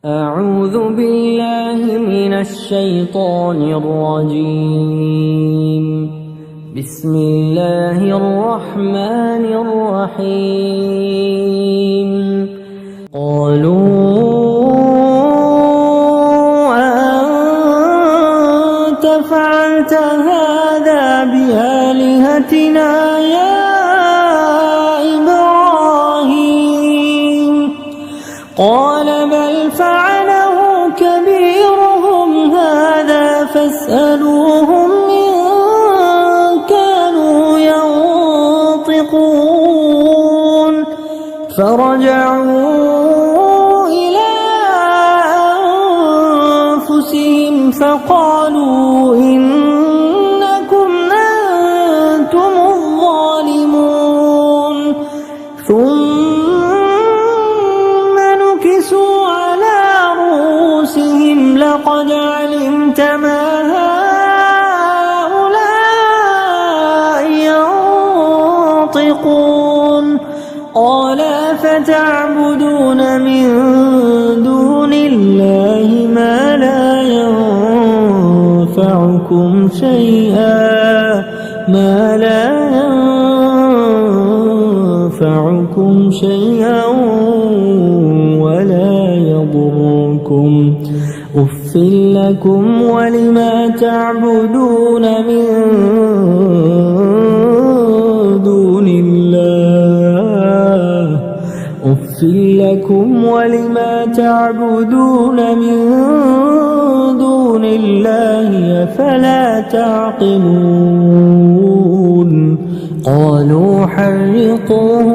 أعوذ بالله من الشيطان الرجيم. بسم الله الرحمن الرحيم. قالوا أنت فعلت هذا بآلهتنا يا إبراهيم قال بل فعله كبيرهم هذا فاسألوهم إن كانوا ينطقون فرجعوا إلى أنفسهم فقالوا إنكم أنتم الظالمون ثم نكسوا على رؤوسهم لقد علمت ما هؤلاء ينطقون قال أفتعبدون من دون الله ما لا ينفعكم شيئا ولا يضركم أف لكم ولما تعبدون من دون الله أف لكم ولما تعبدون من دون الله أفلا تعقلون قالوا حرقوه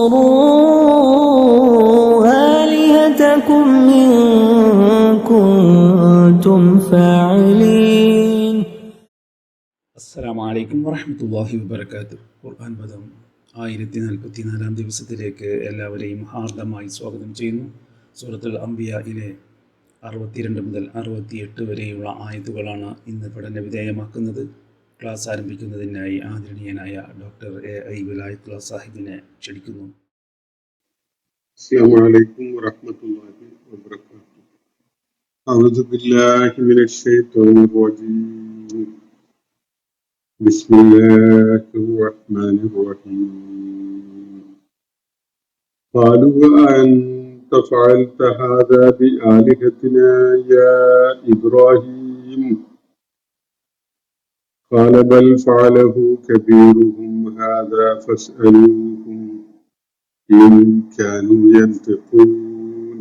وانصروا آلهتكم إن كنتم فاعلين. അസ്സലാമു അലൈക്കും വറഹ്മത്തുള്ളാഹി വബറകാതുഹു. ഖുർആൻ പദം 1044 ദിവസത്തിലേക്ക് എല്ലാവരെയും ഹാർദമായി സ്വാഗതം ചെയ്യുന്നു. സൂറത്തുൽ അംബിയായിലെ 62 മുതൽ 68 വരെയുള്ള ആയത്തുകളാണ് ഇന്ന് പഠന വിധേയമാക്കുന്നത്. ക്ലാസ് ആരംഭിക്കുന്നതിനായി ആദരണീയനായ ഡോക്ടർ എ വിലായത്തുള്ള സാഹിബിനെ ക്ഷണിക്കുന്നു. അസ്സലാമു അലൈക്കും വറഹ്മത്തുള്ളാഹി വബറകാതുഹു. അഊദു ബില്ലാഹി മിനശ് ശൈത്വാനിർ റജീം. ബിസ്മില്ലാഹിർ റഹ്മാനിർ റഹീം. ഖാലു അൻത ഫഅൽത ഹാദാ ബിആലിഹതിനാ യാ ഇബ്രാഹീം قال بل فعله كبيرهم هذا فاسألوهم إن كانوا ينطقون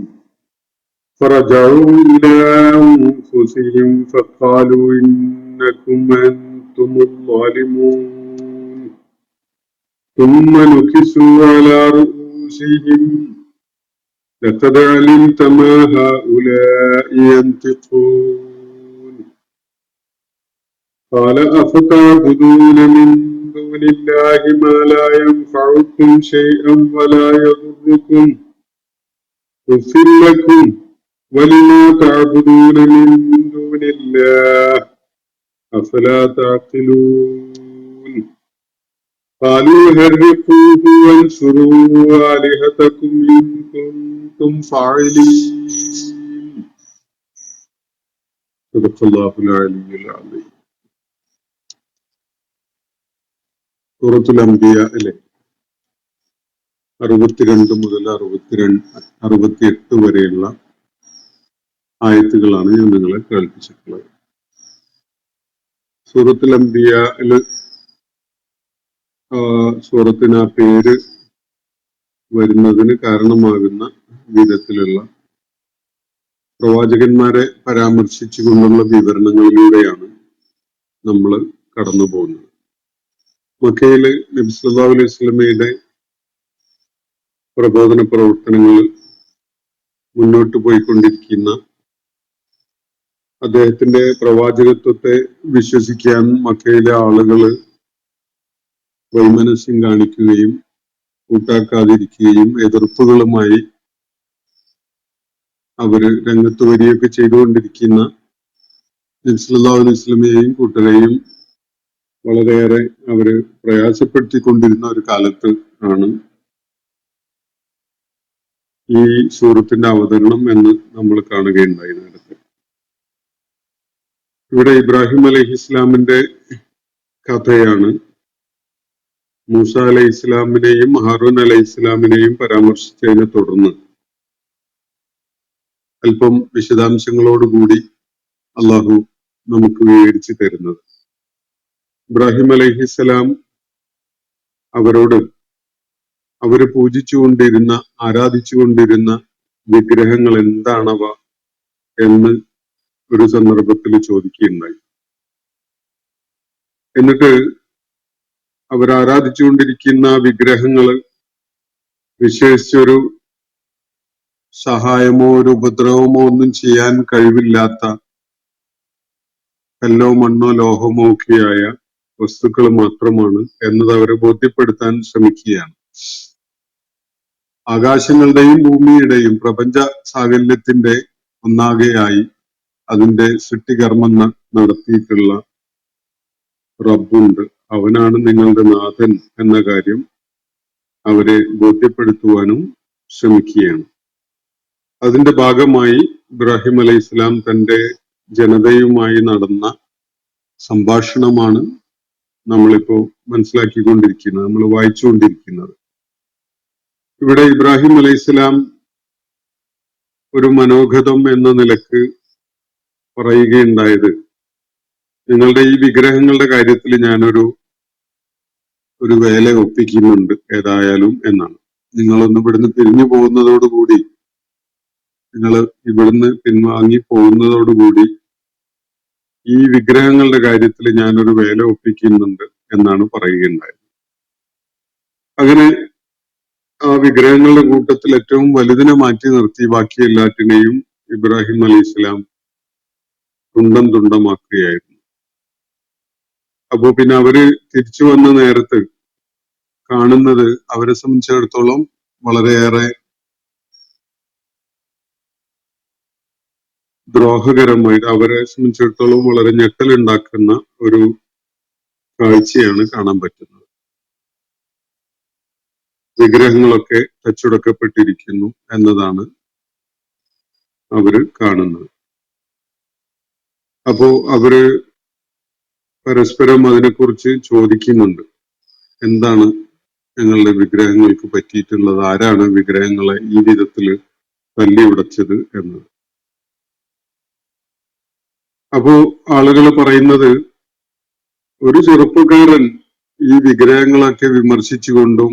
فرجعوا إلى أنفسهم فقالوا إنكم أنتم الظالمون ثم نكسوا على رؤوسهم لقد علمت ما هؤلاء ينطقون قال أفتعبدون من دون الله ما لا ينفعكم شيئا ولا يضركم أف لكم ولما تعبدون من دون الله أفلا تعقلون قالوا حرقوه وانصروا آلهتكم إن كنتم فاعلين صدق الله العلي العظيم. സൂറത്തുൽ അംബിയയിലെ 62 മുതൽ 68 വരെയുള്ള ആയത്തുകളാണ് ഞാൻ നിങ്ങളെ കേൾപ്പിച്ചിട്ടുള്ളത്. സൂറത്തുൽ അംബിയയില് സൂറത്തിന് ആ പേര് വരുന്നതിന് കാരണമാകുന്ന വിധത്തിലുള്ള പ്രവാചകന്മാരെ പരാമർശിച്ചുകൊണ്ടുള്ള വിവരണങ്ങളിലൂടെയാണ് നമ്മൾ കടന്നു പോകുന്നത്. മക്കയില് നബി സല്ലല്ലാഹു അലൈഹി വസല്ലമയുടെ പ്രബോധന പ്രവർത്തനങ്ങൾ മുന്നോട്ട് പോയിക്കൊണ്ടിരിക്കുന്ന അദ്ദേഹത്തിന്റെ പ്രവാചകത്വത്തെ വിശ്വസിക്കാൻ മക്കയിലെ ആളുകൾ വൈമനസ്യം കാണിക്കുകയും കൂട്ടാക്കാതിരിക്കുകയും എതിർപ്പുകളുമായി അവര് രംഗത്ത് വരികയൊക്കെ ചെയ്തുകൊണ്ടിരിക്കുന്ന നബി സല്ലല്ലാഹു അലൈഹി വസല്ലമയെയും കൂട്ടരെയും വളരെയേറെ അവര് പ്രയാസപ്പെടുത്തിക്കൊണ്ടിരുന്ന ഒരു കാലത്ത് ആണ് ഈ സൂറത്തിന്റെ അവതരണം എന്ന് നമ്മൾ കാണുകയുണ്ടായി നേരത്തെ. ഇവിടെ ഇബ്രാഹിം അലൈഹിസ്ലാമിന്റെ കഥയാണ് മൂസ അലൈഹി ഇസ്ലാമിനെയും ഹാറൂൻ അലൈഹി ഇസ്ലാമിനെയും പരാമർശിച്ചതിനെ തുടർന്ന് അല്പം വിശദാംശങ്ങളോടുകൂടി അള്ളാഹു നമുക്ക് വിവരിച്ചു തരുന്നത്. ഇബ്രാഹിം അലൈഹിസ്സലാം അവരോട് അവര് പൂജിച്ചുകൊണ്ടിരുന്ന ആരാധിച്ചുകൊണ്ടിരുന്ന വിഗ്രഹങ്ങൾ എന്താണവ എന്ന് ഒരു സന്ദർഭത്തിൽ ചോദിക്കുകയുണ്ടായി. എന്നിട്ട് അവർ ആരാധിച്ചുകൊണ്ടിരിക്കുന്ന വിഗ്രഹങ്ങൾ വിശേഷിച്ചൊരു സഹായമോ ഒരു ഉപദ്രവമോ ഒന്നും ചെയ്യാൻ കഴിവില്ലാത്ത കല്ലോ മണ്ണോ ലോഹമോ ഒക്കെയായ വസ്തുക്കൾ മാത്രമാണ് എന്നത് അവരെ ബോധ്യപ്പെടുത്താൻ ശ്രമിക്കുകയാണ്. ആകാശങ്ങളുടെയും ഭൂമിയുടെയും പ്രപഞ്ച സാകല്യത്തിന്റെ ഒന്നാകെയായി അതിന്റെ സൃഷ്ടികർമ്മം നടത്തിയിട്ടുള്ള റബ്ബുണ്ട്, അവനാണ് നിങ്ങളുടെ നാഥൻ എന്ന കാര്യം അവരെ ബോധ്യപ്പെടുത്തുവാനും ശ്രമിക്കുകയാണ്. അതിന്റെ ഭാഗമായി ഇബ്രാഹിം അലൈഹി ഇസ്ലാം തന്റെ ജനതയുമായി നടന്ന സംഭാഷണമാണ് നമ്മളിപ്പോ മനസ്സിലാക്കിക്കൊണ്ടിരിക്കുന്നത്, നമ്മൾ വായിച്ചുകൊണ്ടിരിക്കുന്നത്. ഇവിടെ ഇബ്രാഹിം അലൈഹി ഇസ്ലാം ഒരു മനോഗതം എന്ന നിലക്ക് പറയുകയുണ്ടായത്, നിങ്ങളുടെ ഈ വിഗ്രഹങ്ങളുടെ കാര്യത്തിൽ ഞാനൊരു വേല ഒപ്പിക്കുന്നുണ്ട് ഏതായാലും എന്നാണ്. നിങ്ങളൊന്ന് ഇവിടുന്ന് പിരിഞ്ഞു പോകുന്നതോടുകൂടി, നിങ്ങൾ ഇവിടുന്ന് പിൻവാങ്ങി പോകുന്നതോടുകൂടി ഈ വിഗ്രഹങ്ങളുടെ കാര്യത്തിൽ ഞാനൊരു വേല ഒപ്പിക്കുന്നുണ്ട് എന്നാണ് പറയുകയുണ്ടായത്. അങ്ങനെ ആ വിഗ്രഹങ്ങളുടെ കൂട്ടത്തിൽ ഏറ്റവും വലുതിനെ മാറ്റി നിർത്തി ബാക്കി എല്ലാറ്റിനെയും ഇബ്രാഹിം അലൈഹി ഇസ്ലാം തുണ്ടം തുണ്ടമാക്കുകയായിരുന്നു. അപ്പോ പിന്നെ അവര് തിരിച്ചു വന്ന നേരത്ത് കാണുന്നത് അവരെ സംബന്ധിച്ചിടത്തോളം വളരെയേറെ ദ്രോഹകരമായിട്ട്, അവരെ സംബന്ധിച്ചിടത്തോളം വളരെ ഞെട്ടലുണ്ടാക്കുന്ന ഒരു കാഴ്ചയാണ് കാണാൻ പറ്റുന്നത്. വിഗ്രഹങ്ങളൊക്കെ തച്ചുടക്കപ്പെട്ടിരിക്കുന്നു എന്നതാണ് അവര് കാണുന്നത്. അപ്പോ അവര് പരസ്പരം അതിനെക്കുറിച്ച് ചോദിക്കുന്നുണ്ട്, എന്താണ് ഞങ്ങളുടെ വിഗ്രഹങ്ങൾക്ക് പറ്റിയിട്ടുള്ളത്, ആരാണ് വിഗ്രഹങ്ങളെ ഈ വിധത്തിൽ തല്ലി ഉടച്ചത് എന്നത്. അപ്പോ ആളുകൾ പറയുന്നത്, ഒരു ചെറുപ്പക്കാരൻ ഈ വിഗ്രഹങ്ങളൊക്കെ വിമർശിച്ചുകൊണ്ടും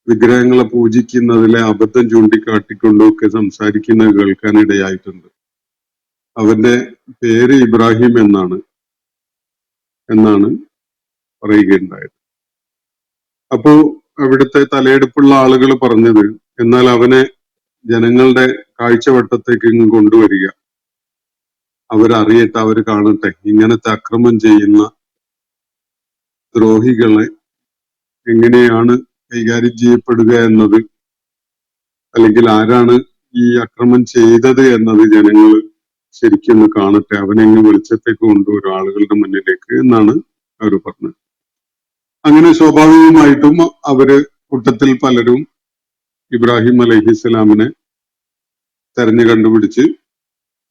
വിഗ്രഹങ്ങളെ പൂജിക്കുന്നതിലെ അബദ്ധം ചൂണ്ടിക്കാട്ടിക്കൊണ്ടും ഒക്കെ സംസാരിക്കുന്നത് കേൾക്കാനിടയായിട്ടുണ്ട്. അവന്റെ പേര് ഇബ്രാഹിം എന്നാണ് പറയുകയുണ്ടായത്. അപ്പോ അവിടുത്തെ തലയെടുപ്പുള്ള ആളുകൾ പറഞ്ഞത്, എന്നാൽ അവനെ ജനങ്ങളുടെ കാഴ്ചവട്ടത്തേക്ക് ഇങ്ങ് കൊണ്ടുവരിക, അവരറിയട്ടെ, അവർ കാണട്ടെ ഇങ്ങനത്തെ അക്രമം ചെയ്യുന്ന ദ്രോഹികളെ എങ്ങനെയാണ് കൈകാര്യം ചെയ്യപ്പെടുക എന്നത്, അല്ലെങ്കിൽ ആരാണ് ഈ അക്രമം ചെയ്തത് എന്നത് ജനങ്ങൾ ശരിക്കും കാണട്ടെ, അവനെങ്ങ് വെളിച്ചത്തേക്ക് കൊണ്ടുവരും ആളുകളുടെ മുന്നിലേക്ക് എന്നാണ് അവർ പറഞ്ഞത്. അങ്ങനെ സ്വാഭാവികമായിട്ടും അവര് കൂട്ടത്തിൽ പലരും ഇബ്രാഹിം അലൈഹിസ്സലാമിനെ തെരഞ്ഞു കണ്ടുപിടിച്ച്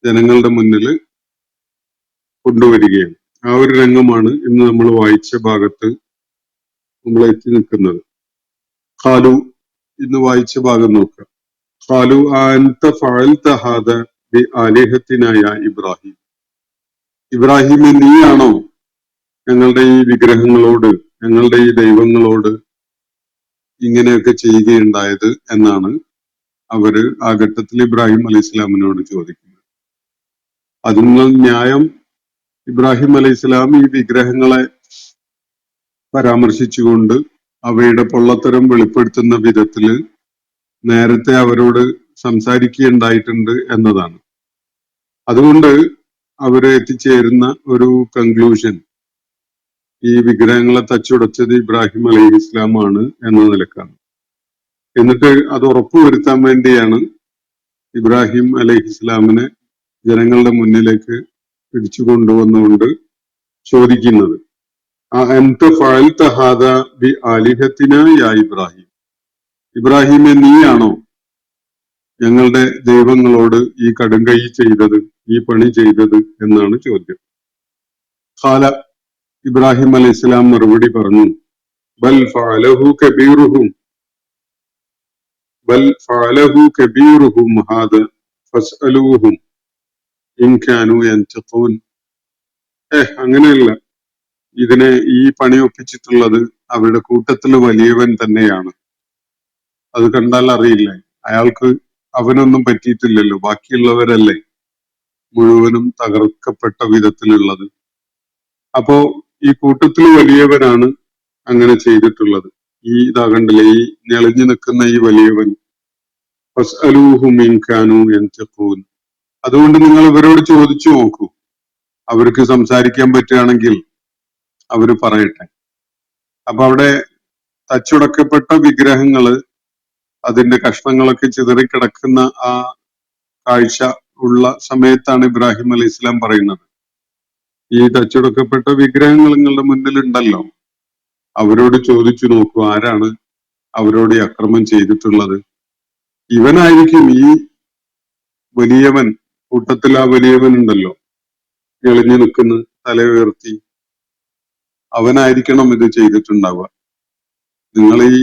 ജനങ്ങളുടെ മുന്നിൽ കൊണ്ടുവരികയാണ്. ആ ഒരു രംഗമാണ് ഇന്ന് നമ്മൾ വായിച്ച ഭാഗത്ത് നമ്മൾ എത്തി നിൽക്കുന്നത്. ഖാലു, ഇന്ന് വായിച്ച ഭാഗം നോക്കുക. ഖാലു അൻത ഫഅൽത ഹാദ ബി ആലിഹത്തിനായ ഇബ്രാഹിം. ഇബ്രാഹിമെ, നീയാണോ ഞങ്ങളുടെ ഈ വിഗ്രഹങ്ങളോട്, ഞങ്ങളുടെ ഈ ദൈവങ്ങളോട് ഇങ്ങനെയൊക്കെ ചെയ്യുകയുണ്ടായത് എന്നാണ് അവര് ആ ഘട്ടത്തിൽ ഇബ്രാഹിം അലൈഹി ഇസ്ലാമിനോട് ചോദിക്കുന്നത്. അതിനുള്ള ന്യായം, ഇബ്രാഹിം അലൈഹി ഇസ്ലാം ഈ വിഗ്രഹങ്ങളെ പരാമർശിച്ചുകൊണ്ട് അവയുടെ പൊള്ളത്തരം വെളിപ്പെടുത്തുന്ന വിധത്തില് നേരത്തെ അവരോട് സംസാരിക്കുകയുണ്ടായിട്ടുണ്ട് എന്നതാണ്. അതുകൊണ്ട് അവര് എത്തിച്ചേരുന്ന ഒരു കൺക്ലൂഷൻ, ഈ വിഗ്രഹങ്ങളെ തച്ചുടച്ചത് ഇബ്രാഹിം അലൈഹി ഇസ്ലാമാണ് എന്ന നിലക്കാണ്. എന്നിട്ട് അത് ഉറപ്പുവരുത്താൻ വേണ്ടിയാണ് ഇബ്രാഹിം അലൈഹി ഇസ്ലാമിനെ ജനങ്ങളുടെ മുന്നിലേക്ക് പിടിച്ചു കൊണ്ടുവന്നുകൊണ്ട് ചോദിക്കുന്നത്, അൻത ഫഅൽത ഹാദ ബി ആലിഹത്തിനാ യാ ഇബ്രാഹിം. ഇബ്രാഹിമെ, നീയാണോ ഞങ്ങളുടെ ദൈവങ്ങളോട് ഈ കടുങ്കൈ ചെയ്തത്, ഈ പണി ചെയ്തത് എന്നാണ് ചോദ്യം. ഖാല, ഇബ്രാഹിം അലൈഹി ഇസ്ലാം മറുപടി പറഞ്ഞു, ബൽ ഫഅലഹു കബീറുഹും ബൽ ഫഅലഹു കബീറുഹും ഹാദ ഫസ്അലൂഹും ഇൻ കാനൂ യൻതിഖൂൻ. അങ്ങനെയല്ല, ഇതിനെ ഈ പണി ഒപ്പിച്ചിട്ടുള്ളത് അവരുടെ കൂട്ടത്തിൽ വലിയവൻ തന്നെയാണ്. അത് കണ്ടാൽ അറിയില്ലേ, അയാൾക്ക് അവനൊന്നും പറ്റിയിട്ടില്ലല്ലോ, ബാക്കിയുള്ളവരല്ലേ മുഴുവനും തകർക്കപ്പെട്ട വിധത്തിലുള്ളത്. അപ്പോ ഈ കൂട്ടത്തിൽ വലിയവനാണ് അങ്ങനെ ചെയ്തിട്ടുള്ളത്. ഈ ഇതാകണ്ടല്ലേ, ഈ ഞെളിഞ്ഞു നിൽക്കുന്ന ഈ വലിയവൻ. ഫസ്അലൂഹും ഇൻ കാനൂ യൻതിഖൂൻ. അതുകൊണ്ട് നിങ്ങൾ ഇവരോട് ചോദിച്ചു നോക്കൂ, അവർക്ക് സംസാരിക്കാൻ പറ്റുകയാണെങ്കിൽ അവര് പറയട്ടെ. അപ്പൊ അവിടെ തച്ചുടക്കപ്പെട്ട വിഗ്രഹങ്ങള്, അതിന്റെ കഷ്ണങ്ങളൊക്കെ ചിതറിക്കിടക്കുന്ന ആ കാഴ്ച ഉള്ള സമയത്താണ് ഇബ്രാഹിം അലൈഹി ഇസ്ലാം പറയുന്നത്, ഈ തച്ചുടക്കപ്പെട്ട വിഗ്രഹങ്ങൾ നിങ്ങളുടെ മുന്നിലുണ്ടല്ലോ, അവരോട് ചോദിച്ചു നോക്കൂ ആരാണ് അവരോട് ഈ അക്രമം ചെയ്തിട്ടുള്ളത്. ഇവനായിരിക്കും, ഈ വലിയവൻ, കൂട്ടത്തിൽ ആ വലിയവൻ ഉണ്ടല്ലോ എളിഞ്ഞു നിൽക്കുന്ന തല ഉയർത്തി, അവനായിരിക്കണം ഇത് ചെയ്തിട്ടുണ്ടാവുക. നിങ്ങൾ ഈ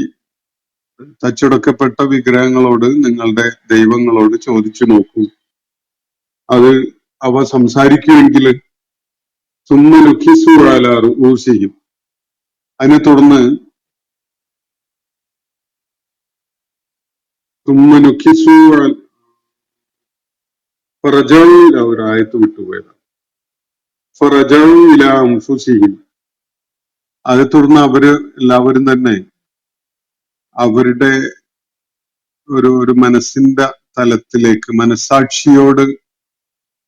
തച്ചുടക്കപ്പെട്ട വിഗ്രഹങ്ങളോട്, നിങ്ങളുടെ ദൈവങ്ങളോട് ചോദിച്ചു നോക്കൂ, അത് അവ സംസാരിക്കുമെങ്കിൽ സുമ്മനുഖിസുറാലാറു ഊസിയും, അതിനെ തുടർന്ന് സുമ്മനുഖിസു ഒരു ആയത്ത് വിട്ടുപോയതാണ്. ഫറജൗ ഇലാ അൻഫുസിഹിം, അതിനെ തുടർന്ന് അവര് എല്ലാവരും തന്നെ അവരുടെ ഒരു മനസ്സിന്റെ തലത്തിലേക്ക്, മനസാക്ഷിയോട്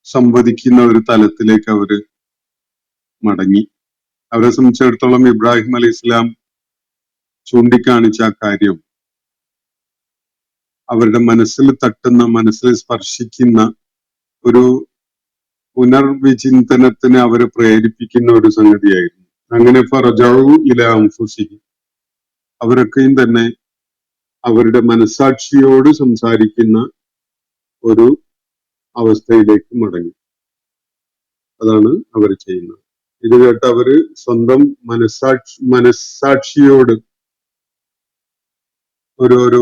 സംവദിക്കുന്ന ഒരു തലത്തിലേക്ക് അവര് മടങ്ങി. അവരെ സംബന്ധിച്ചിടത്തോളം ഇബ്രാഹിം അലൈഹി ഇസ്ലാം ചൂണ്ടിക്കാണിച്ച ആ കാര്യം അവരുടെ മനസ്സിൽ തട്ടുന്ന, മനസ്സിൽ സ്പർശിക്കുന്ന ഒരു പുനർവിചിന്തനത്തിന് അവരെ പ്രേരിപ്പിക്കുന്ന ഒരു സംഗതിയായിരുന്നു. അങ്ങനെ ഫറജഉ ഇലാ അൻഫുസിഹിം, അവരൊക്കെയും തന്നെ അവരുടെ മനസാക്ഷിയോട് സംസാരിക്കുന്ന ഒരു അവസ്ഥയിലേക്ക് മടങ്ങി. അതാണ് അവർ ചെയ്യുന്നത്. ഇത് കേട്ട് അവര് സ്വന്തം മനസാക്ഷിയോട് ഒരു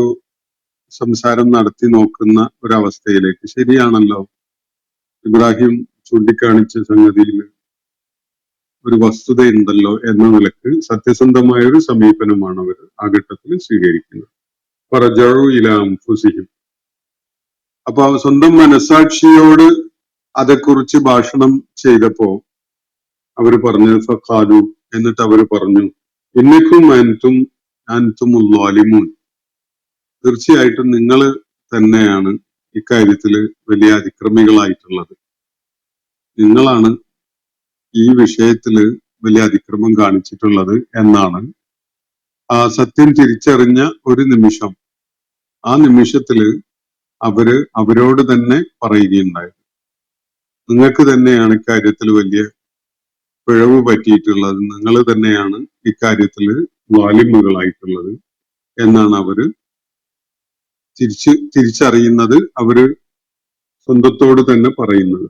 സംസാരം നടത്തി നോക്കുന്ന ഒരവസ്ഥയിലേക്ക്. ശരിയാണല്ലോ, ഇബ്രാഹിം ചൂണ്ടിക്കാണിച്ച സംഗതിയിൽ ഒരു വസ്തുതയുണ്ടല്ലോ എന്ന നിലക്ക് സത്യസന്ധമായ ഒരു സമീപനമാണ് അവർ ആ ഘട്ടത്തിൽ സ്വീകരിക്കുന്നത്. ഫറജഉ ഇലാ അൻഫുസിഹിം. അപ്പൊ സ്വന്തം മനസാക്ഷിയോട് അതേക്കുറിച്ച് ഭാഷണം ചെയ്തപ്പോ അവര് പറഞ്ഞു, ഫഖാലു, എന്നിട്ട് അവര് പറഞ്ഞു, ഇന്നക്കും അൻതുമുൽ ളാലിമൂൻ, തീർച്ചയായിട്ടും നിങ്ങൾ തന്നെയാണ് ഇക്കാര്യത്തില് വലിയ അതിക്രമികളായിട്ടുള്ളത്. നിങ്ങളാണ് ഈ വിഷയത്തില് വലിയ അതിക്രമം കാണിച്ചിട്ടുള്ളത് എന്നാണ് ആ സത്യം തിരിച്ചറിഞ്ഞ ഒരു നിമിഷം, ആ നിമിഷത്തില് അവര് അവരോട് തന്നെ പറയുകയുണ്ടായത്, നിങ്ങൾക്ക് തന്നെയാണ് ഇക്കാര്യത്തിൽ വലിയ പിഴവ് പറ്റിയിട്ടുള്ളത്, നിങ്ങൾ തന്നെയാണ് ഇക്കാര്യത്തില് വാലിമുകളായിട്ടുള്ളത് എന്നാണ് അവര് തിരിച്ചറിയുന്നത്, അവര് സ്വന്തത്തോട് തന്നെ പറയുന്നത്.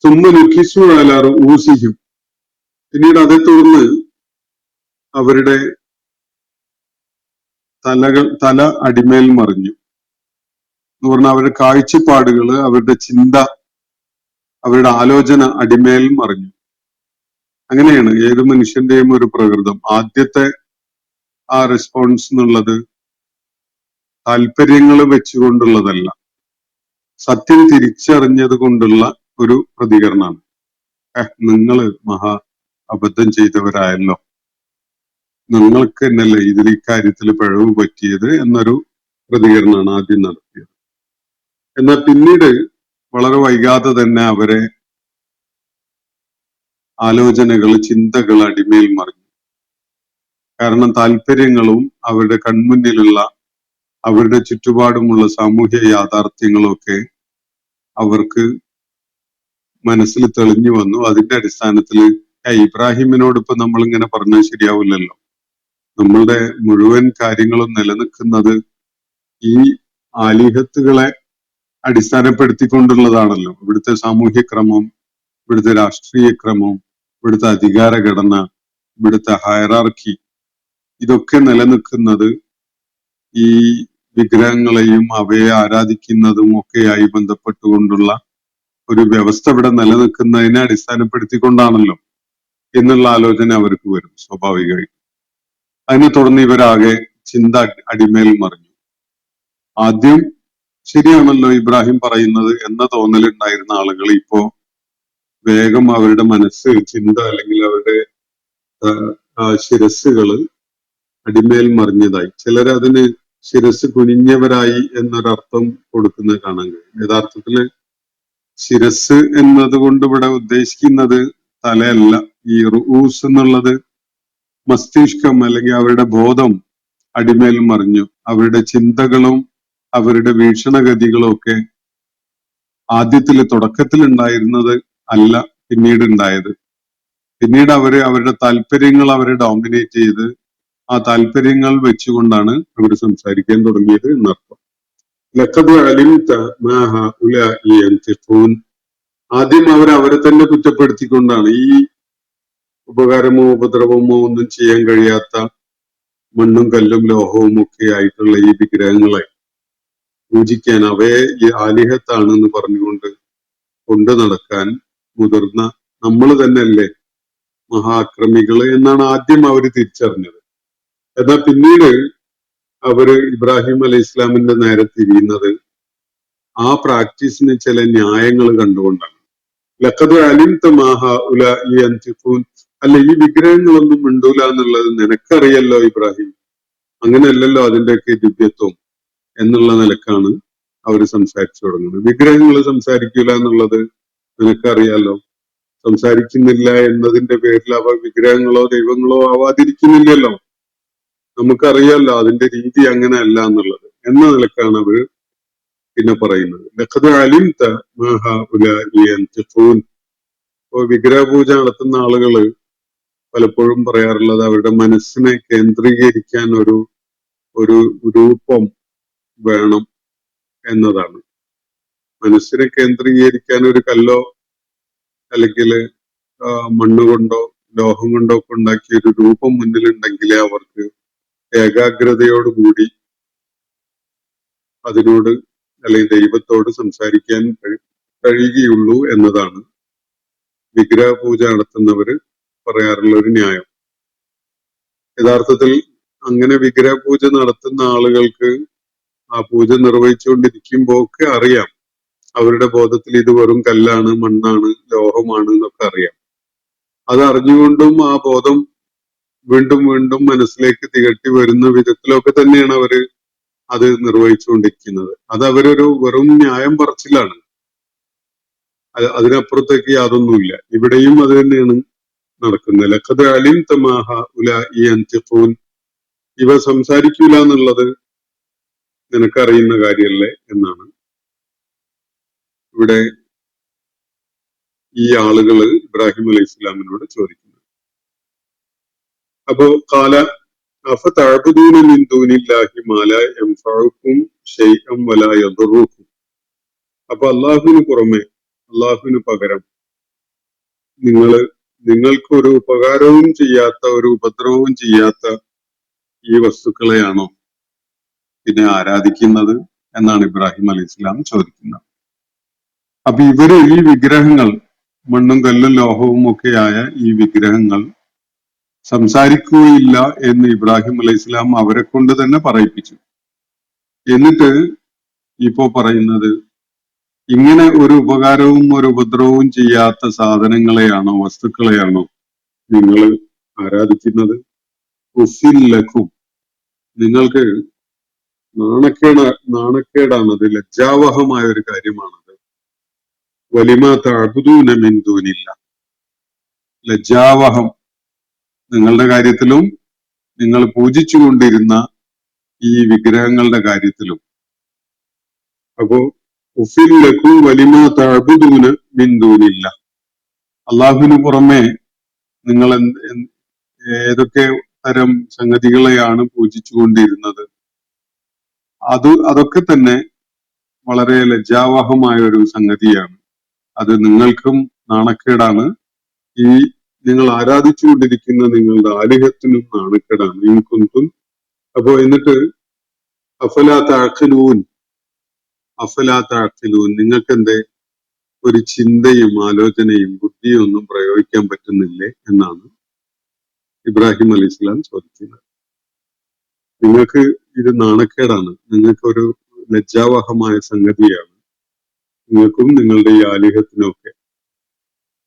സുമ്മനുഖിസു അലാ റഊസിഹിം, പിന്നീട് അതേ തുടർന്ന് അവരുടെ തല അടിമേൽ മറിഞ്ഞു എന്ന് പറഞ്ഞാൽ അവരുടെ കാഴ്ചപ്പാടുകള്, അവരുടെ ചിന്ത, അവരുടെ ആലോചന അടിമേൽ മറിഞ്ഞു. അങ്ങനെയാണ് ഏത് മനുഷ്യന്റെയും ഒരു പ്രകൃതം. ആദ്യത്തെ ആ റെസ്പോൺസ് എന്നുള്ളത് താല്പര്യങ്ങൾ വെച്ചുകൊണ്ടുള്ളതല്ല, സത്യം തിരിച്ചറിഞ്ഞത് കൊണ്ടുള്ള ഒരു പ്രതികരണമാണ്. നിങ്ങള് മഹാ അബദ്ധം ചെയ്തവരായല്ലോ, നിങ്ങൾക്ക് എന്നല്ലേ ഇതിൽ ഇക്കാര്യത്തിൽ പിഴവ് പറ്റിയത് എന്നൊരു പ്രതികരണമാണ് ആദ്യം നടത്തിയത്. എന്നാൽ പിന്നീട് വളരെ വൈകാതെ തന്നെ അവരെ ആലോചനകൾ, ചിന്തകൾ അടിമേൽ മറിഞ്ഞു. കാരണം താല്പര്യങ്ങളും അവരുടെ കൺമുന്നിലുള്ള അവരുടെ ചുറ്റുപാടുമുള്ള സാമൂഹ്യ യാഥാർത്ഥ്യങ്ങളും ഒക്കെ അവർക്ക് മനസ്സിൽ തെളിഞ്ഞു വന്നു. അതിന്റെ അടിസ്ഥാനത്തിൽ ഇബ്രാഹിമിനോട് ഇപ്പൊ നമ്മൾ ഇങ്ങനെ പറഞ്ഞാൽ ശരിയാവില്ലല്ലോ, നമ്മളുടെ മുഴുവൻ കാര്യങ്ങളും നിലനിൽക്കുന്നത് ഈ ആലിഹത്തുകളെ അടിസ്ഥാനപ്പെടുത്തിക്കൊണ്ടുള്ളതാണല്ലോ. ഇവിടുത്തെ സാമൂഹ്യ ക്രമം, ഇവിടുത്തെ രാഷ്ട്രീയ ക്രമം, ഇവിടുത്തെ അധികാര ഘടന, ഇവിടുത്തെ ഹയറാർക്കി, ഇതൊക്കെ നിലനിൽക്കുന്നത് ഈ വിഗ്രഹങ്ങളെയും അവയെ ആരാധിക്കുന്നതും ഒക്കെയായി ബന്ധപ്പെട്ടുകൊണ്ടുള്ള ഒരു വ്യവസ്ഥ ഇവിടെ നിലനിൽക്കുന്നതിനെ അടിസ്ഥാനപ്പെടുത്തിക്കൊണ്ടാണല്ലോ എന്നുള്ള ആലോചന അവർക്ക് വരും സ്വാഭാവികമായിട്ട്. അതിനെ തുടർന്ന് ഇവരാകെ ചിന്ത അടിമേൽ മറിഞ്ഞു. ആദ്യം ശരിയാണല്ലോ ഇബ്രാഹിം പറയുന്നത് എന്ന തോന്നലുണ്ടായിരുന്ന ആളുകൾ ഇപ്പോ വേഗം അവരുടെ മനസ്സ്, ചിന്ത അല്ലെങ്കിൽ അവരുടെ ശിരസ്സുകള് അടിമേൽ മറിഞ്ഞതായി. ചിലരതിന് ശിരസ് കുനിഞ്ഞവരായി എന്നൊരർത്ഥം കൊടുക്കുന്നത് കാണാൻ കഴിയും. യഥാർത്ഥത്തില് ശിരസ് എന്നതുകൊണ്ട് ഇവിടെ ഉദ്ദേശിക്കുന്നത് തലയല്ല. ഈ റുഊസ് എന്നുള്ളത് മസ്തിഷ്കം അല്ലെങ്കിൽ അവരുടെ ബോധം അടിമേൽ മറിഞ്ഞു. അവരുടെ ചിന്തകളും അവരുടെ വീക്ഷണഗതികളും ഒക്കെ തുടക്കത്തിൽ ഉണ്ടായിരുന്നത് അല്ല പിന്നീട് ഉണ്ടായത്. പിന്നീട് അവരുടെ താല്പര്യങ്ങൾ അവരെ ഡോമിനേറ്റ് ചെയ്ത് ആ താല്പര്യങ്ങൾ വെച്ചുകൊണ്ടാണ് അവർ സംസാരിക്കാൻ തുടങ്ങിയത് എന്നർത്ഥം. ലഖദ് അലിംത മാ ഹഉലാഇ യൻതിഖൂൻ. ആദ്യം അവരെ തന്നെ കുറ്റപ്പെടുത്തിക്കൊണ്ടാണ് ഈ ഉപകാരമോ ഉപദ്രവമോ ഒന്നും ചെയ്യാൻ കഴിയാത്ത മണ്ണും കല്ലും ലോഹവും ഒക്കെ ആയിട്ടുള്ള ഈ വിഗ്രഹങ്ങളെ പൂജിക്കാൻ, അവയെ ഈ ആലിഹത്താണെന്ന് പറഞ്ഞുകൊണ്ട് കൊണ്ടു നടക്കാൻ മുതിർന്ന നമ്മൾ തന്നെയല്ലേ മഹാക്രമികള് എന്നാണ് ആദ്യം അവര് തിരിച്ചറിഞ്ഞത്. എന്നാൽ പിന്നീട് അവര് ഇബ്രാഹിം അലൈഹി ഇസ്ലാമിന്റെ നേരെ തിരിയുന്നത് ആ പ്രാക്ടീസിന് ചില ന്യായങ്ങൾ കണ്ടുകൊണ്ടാണ്. ലഖദ് അലിംത മാ ഹഉലാഇ യൻതിഖൂൻ. അല്ല, ഈ വിഗ്രഹങ്ങളൊന്നും മിണ്ടൂല എന്നുള്ളത് നിനക്കറിയല്ലോ ഇബ്രാഹിം, അങ്ങനെയല്ലല്ലോ അതിന്റെയൊക്കെ ദിവ്യത്വം എന്നുള്ള നിലക്കാണ് അവർ സംസാരിച്ചു തുടങ്ങുന്നത്. വിഗ്രഹങ്ങൾ സംസാരിക്കൂല എന്നുള്ളത് നിനക്കറിയാലോ, സംസാരിക്കുന്നില്ല എന്നതിന്റെ പേരിൽ അവ വിഗ്രഹങ്ങളോ ദൈവങ്ങളോ ആവാതിരിക്കുന്നില്ലല്ലോ, നമുക്കറിയാലോ അതിന്റെ രീതി അങ്ങനെയല്ല എന്നുള്ളത് എന്ന നിലക്കാണ് അവര് പിന്നെ പറയുന്നത്. ലഖദ് അലിംത മാ ഹഉലാഇ യൻതിഖൂൻ. ഇപ്പോ വിഗ്രഹപൂജ നടത്തുന്ന ആളുകള് പലപ്പോഴും പറയാറുള്ളത് അവരുടെ മനസ്സിനെ കേന്ദ്രീകരിക്കാൻ ഒരു രൂപം വേണം എന്നതാണ്. മനസ്സിനെ കേന്ദ്രീകരിക്കാൻ ഒരു കല്ലോ അല്ലെങ്കിൽ മണ്ണുകൊണ്ടോ ലോഹം കൊണ്ടോ ഒക്കെ ഉണ്ടാക്കിയ ഒരു രൂപം മുന്നിലുണ്ടെങ്കിലേ അവർക്ക് ഏകാഗ്രതയോടുകൂടി അതിനോട് അല്ലെങ്കിൽ ദൈവത്തോട് സംസാരിക്കാൻ കഴിയുകയുള്ളൂ എന്നതാണ് വിഗ്രഹപൂജ നടത്തുന്നവര് പറയാറുള്ള ഒരു ന്യായം. യഥാർത്ഥത്തിൽ അങ്ങനെ വിഗ്രഹപൂജ നടത്തുന്ന ആളുകൾക്ക് ആ പൂജ നിർവഹിച്ചുകൊണ്ടിരിക്കുമ്പോഴൊക്കെ അറിയാം, അവരുടെ ബോധത്തിൽ ഇത് വെറും കല്ലാണ്, മണ്ണാണ്, ലോഹമാണ് എന്നൊക്കെ അറിയാം. അത് അറിഞ്ഞുകൊണ്ടും ആ ബോധം വീണ്ടും വീണ്ടും മനസ്സിലേക്ക് തികട്ടി വരുന്ന വിധത്തിലൊക്കെ തന്നെയാണ് അവര് അത് നിർവഹിച്ചുകൊണ്ടിരിക്കുന്നത്. അത് അവരൊരു വെറും ന്യായം പറച്ചിലാണ്, അതിനപ്പുറത്തേക്ക് യാതൊന്നുമില്ല. ഇവിടെയും അത് തന്നെയാണ് നടക്കുന്നത്. ലഖദ് അലിംത മാ ഹഉലാഇ യൻതിഖൂൻ. ഇവ സംസാരിക്കൂല എന്നുള്ളത് നിനക്കറിയുന്ന കാര്യമല്ലേ എന്നാണ് ഇവിടെ ഈ ആളുകള് ഇബ്രാഹിം അലൈഹി ഇസ്ലാമിനോട് ചോദിക്കുന്നത്. അപ്പോ കാല അഫതഅബുദൂന മിൻ ദൂനില്ലാഹി മാ ലാ യൻഫഉകും ശൈഅൻ വലാ യദുറുക്കും. അപ്പൊ അള്ളാഹുവിന് പുറമെ, അള്ളാഹുവിന് പകരം നിങ്ങൾക്ക് ഒരു ഉപകാരവും ചെയ്യാത്ത, ഒരു ഉപദ്രവവും ചെയ്യാത്ത ഈ വസ്തുക്കളെയാണോ പിന്നെ ആരാധിക്കുന്നത് എന്നാണ് ഇബ്രാഹിം അലൈഹി ഇസ്ലാം ചോദിക്കുന്നത്. അപ്പൊ ഈ വിഗ്രഹങ്ങൾ, മണ്ണും കല്ലും ലോഹവും ഒക്കെയായ ഈ വിഗ്രഹങ്ങൾ സംസാരിക്കുകയില്ല എന്ന് ഇബ്രാഹിം അലൈഹി ഇസ്ലാം അവരെ കൊണ്ട് തന്നെ പറയിപ്പിച്ചു. എന്നിട്ട് ഇപ്പോ പറയുന്നത്, ഇങ്ങനെ ഒരു ഉപകാരവും ഒരു ഉപദ്രവവും ചെയ്യാത്ത സാധനങ്ങളെയാണോ, വസ്തുക്കളെയാണോ നിങ്ങൾ ആരാധിക്കുന്നത്? ഉഫില്ലക്കും, നിങ്ങൾക്ക് നാണക്കേടാണത്, ലജ്ജാവഹമായ ഒരു കാര്യമാണത്. വലിമാ തഅബുദൂന മിൻ ദൂനില്ലാ. ലജ്ജാവഹം നിങ്ങളുടെ കാര്യത്തിലും നിങ്ങൾ പൂജിച്ചുകൊണ്ടിരുന്ന ഈ വിഗ്രഹങ്ങളുടെ കാര്യത്തിലും. അപ്പോ ഉഫില്ലക്കും വലിമാ തഅബുദൂന മിൻ ദൂനില്ലാ. അള്ളാഹുവിന് പുറമെ നിങ്ങൾ ഏതൊക്കെ തരം സംഗതികളെയാണ് പൂജിച്ചുകൊണ്ടിരുന്നത്? അതൊക്കെ തന്നെ വളരെ ലജ്ജാവഹമായ ഒരു സംഗതിയാണ്. അത് നിങ്ങൾക്കും നാണക്കേടാണ്. ഈ നിങ്ങൾ ആരാധിച്ചുകൊണ്ടിരിക്കുന്ന നിങ്ങളുടെ ആലിഹത്തിനും നാണക്കേടാണ്. ഇൻകുന്തും. അപ്പോ എന്നിട്ട് അഫലാ തഅഖിലൂൻ, നിങ്ങൾക്ക് എന്തേ ഒരു ചിന്തയും ആലോചനയും ബുദ്ധിയും ഒന്നും പ്രയോഗിക്കാൻ പറ്റുന്നില്ലേ എന്നാണ് ഇബ്രാഹിം അലൈഹി സ്വലാം ചോദിക്കുന്നത്. നിങ്ങൾക്ക് ഇത് നാണക്കേടാണ്, നിങ്ങൾക്കൊരു ലജ്ജാവഹമായ സംഗതിയാണ്. നിങ്ങൾക്കും നിങ്ങളുടെ ഈ ആലിഹത്തിനും ഒക്കെ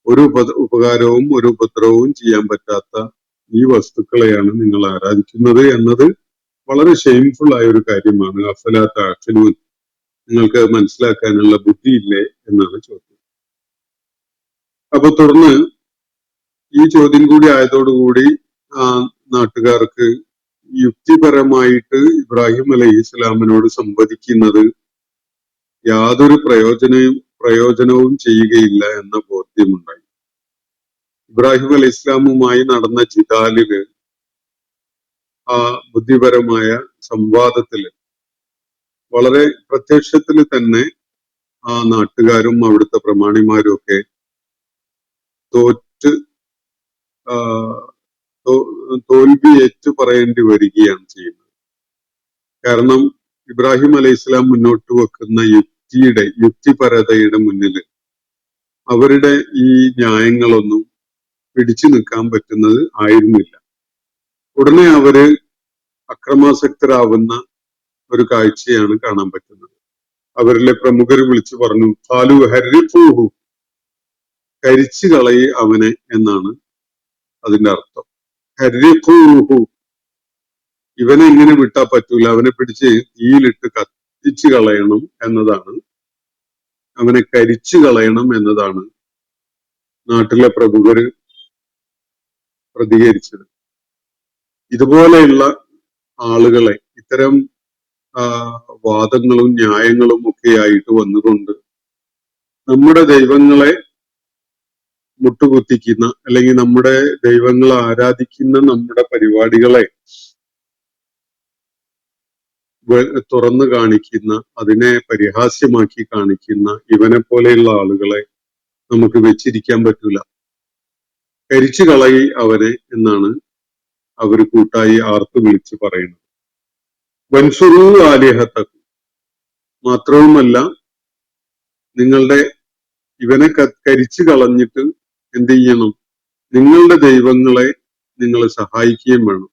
ഒരു ഉപകാരവും ഒരു ഉപദ്രവവും ചെയ്യാൻ പറ്റാത്ത ഈ വസ്തുക്കളെയാണ് നിങ്ങൾ ആരാധിക്കുന്നത് എന്നത് വളരെ ഷെയിംഫുൾ ആയ ഒരു കാര്യമാണ്. അഫലാ തഅഖിലൂൻ, നിങ്ങൾക്ക് മനസ്സിലാക്കാനുള്ള ബുദ്ധിയില്ലേ എന്നാണ് ചോദ്യം. അപ്പൊ തുടർന്ന് ഈ ചോദ്യം കൂടി ആയതോടുകൂടി ആ നാട്ടുകാർക്ക് യുക്തിപരമായിട്ട് ഇബ്രാഹിം അലൈഹി ഇസ്ലാമിനോട് സംവദിക്കുന്നത് യാതൊരു പ്രയോജനവും ചെയ്യുകയില്ല എന്ന ബോധ്യമുണ്ടായി. ഇബ്രാഹിം അലൈഹി ഇസ്ലാമുമായി നടന്ന ജിദാലില്, ആ ബുദ്ധിപരമായ സംവാദത്തില് വളരെ പ്രത്യക്ഷത്തില് തന്നെ ആ നാട്ടുകാരും അവിടുത്തെ പ്രമാണിമാരും ഒക്കെ തോൽവി ഏറ്റു പറയേണ്ടി വരികയാണ് ചെയ്യുന്നത്. കാരണം ഇബ്രാഹിം അലൈഹി ഇസ്ലാം മുന്നോട്ട് വെക്കുന്ന യുക്തിപരതയുടെ മുന്നിൽ അവരുടെ ഈ ന്യായങ്ങളൊന്നും പിടിച്ചു നിൽക്കാൻ പറ്റുന്നത് ആയിരുന്നില്ല. ഉടനെ അവര് അക്രമാസക്തരാവുന്ന ഒരു കാഴ്ചയാണ് കാണാൻ പറ്റുന്നത്. അവരിലെ പ്രമുഖർ വിളിച്ചു പറഞ്ഞു, ഖാലു ഹർരിഖൂഹു, കരിച്ചു കളയി അവനെ എന്നാണ് അതിന്റെ അർത്ഥം. ഹർരിഖൂഹു, ഇവനെ എങ്ങനെ വിട്ടാ പറ്റൂല, അവനെ പിടിച്ച് തീയിലിട്ട് കത്തിച്ചു കളയണം എന്നതാണ്, അവനെ കരിച്ചു കളയണം എന്നതാണ് നാട്ടിലെ പ്രമുഖര് പ്രതികരിച്ചത്. ഇതുപോലെയുള്ള ആളുകളെ ഇത്തരം വാദങ്ങളും ന്യായങ്ങളും ഒക്കെ ആയിട്ട് വന്നുകൊണ്ട് നമ്മുടെ ദൈവങ്ങളെ മുട്ടുകുത്തിക്കുന്ന, അല്ലെങ്കിൽ നമ്മുടെ ദൈവങ്ങളെ ആരാധിക്കുന്ന നമ്മുടെ പരിപാടികളെ തുറന്നു കാണിക്കുന്ന, അതിനെ പരിഹാസ്യമാക്കി കാണിക്കുന്ന ഇവനെ പോലെയുള്ള ആളുകളെ നമുക്ക് വെച്ചിരിക്കാൻ പറ്റൂല. കരിച്ചു കളയി അവനെ എന്നാണ് അവർ കൂട്ടായി ആർത്തു വിളിച്ച് പറയുന്നത്. വൻസുറു ആലിഹത്തക്കും, മാത്രവുമല്ല നിങ്ങളുടെ ഇവനെ കരിച്ചു കളഞ്ഞിട്ട് എന്ത് ചെയ്യണം, നിങ്ങളുടെ ദൈവങ്ങളെ നിങ്ങൾ സഹായിക്കുകയും വേണം.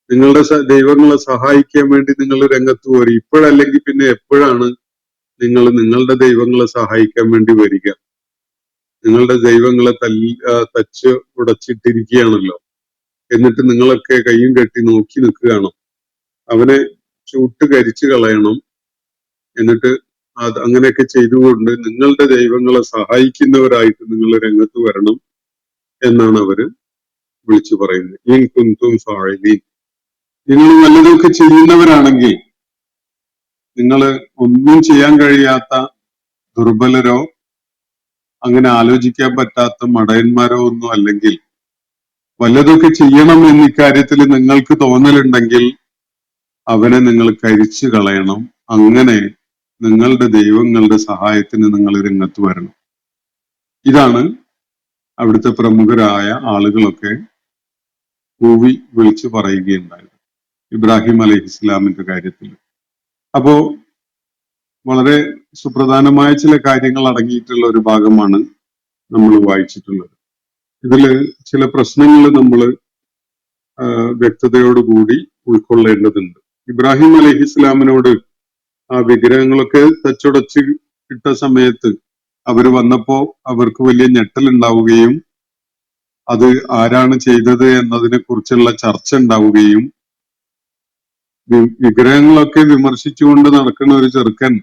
നിങ്ങളുടെ ദൈവങ്ങളെ സഹായിക്കാൻ വേണ്ടി നിങ്ങൾ രംഗത്ത് വരും. ഇപ്പോഴല്ലെങ്കിൽ പിന്നെ എപ്പോഴാണ് നിങ്ങൾ നിങ്ങളുടെ ദൈവങ്ങളെ സഹായിക്കാൻ വേണ്ടി വരിക? നിങ്ങളുടെ ദൈവങ്ങളെ തച്ച് ഉടച്ചിട്ടിരിക്കുകയാണല്ലോ. എന്നിട്ട് നിങ്ങളൊക്കെ കയ്യും കെട്ടി നോക്കി നിൽക്കുകയാണോ? അവനെ ചൂട്ട് കരിച്ചു കളയണം. എന്നിട്ട് അങ്ങനെയൊക്കെ ചെയ്തുകൊണ്ട് നിങ്ങളുടെ ദൈവങ്ങളെ സഹായിക്കുന്നവരായിട്ട് നിങ്ങൾ രംഗത്ത് വരണം എന്നാണ് അവര് വിളിച്ചു പറയുന്നത്. ഇൻ കുന്തും ഫാഇലീൻ, നിങ്ങൾ വല്ലതൊക്കെ ചെയ്യുന്നവരാണെങ്കിൽ, നിങ്ങൾ ഒന്നും ചെയ്യാൻ കഴിയാത്ത ദുർബലരോ അങ്ങനെ ആലോചിക്കാൻ പറ്റാത്ത മടയന്മാരോ ഒന്നും അല്ലെങ്കിൽ, വല്ലതൊക്കെ ചെയ്യണം എന്ന് ഇക്കാര്യത്തിൽ നിങ്ങൾക്ക് തോന്നലുണ്ടെങ്കിൽ അവനെ നിങ്ങൾ കരിച്ചു കളയണം. അങ്ങനെ നിങ്ങളുടെ ദൈവങ്ങളുടെ സഹായത്തിന് നിങ്ങൾ രംഗത്ത് വരണം. ഇതാണ് അവിടുത്തെ പ്രമുഖരായ ആളുകളൊക്കെ കൂവി വിളിച്ചു പറയുകയുണ്ടായത് ഇബ്രാഹിം അലൈഹി ഇസ്ലാമിന്റെ കാര്യത്തിൽ. അപ്പോ വളരെ സുപ്രധാനമായ ചില കാര്യങ്ങൾ അടങ്ങിയിട്ടുള്ള ഒരു ഭാഗമാണ് നമ്മൾ വായിച്ചിട്ടുള്ളത്. ഇതില് ചില പ്രശ്നങ്ങൾ നമ്മൾ വ്യക്തതയോടുകൂടി ഉൾക്കൊള്ളേണ്ടതുണ്ട്. ഇബ്രാഹിം അലൈഹി ഇസ്ലാമിനോട് ആ വിഗ്രഹങ്ങളൊക്കെ തച്ചുടച്ച് ഇട്ട സമയത്ത് അവര് വന്നപ്പോ അവർക്ക് വലിയ ഞെട്ടലുണ്ടാവുകയും അത് ആരാണ് ചെയ്തത് എന്നതിനെ കുറിച്ചുള്ള ചർച്ച ഉണ്ടാവുകയും, വിഗ്രഹങ്ങളൊക്കെ വിമർശിച്ചുകൊണ്ട് നടക്കുന്ന ഒരു ചെറുക്കൻ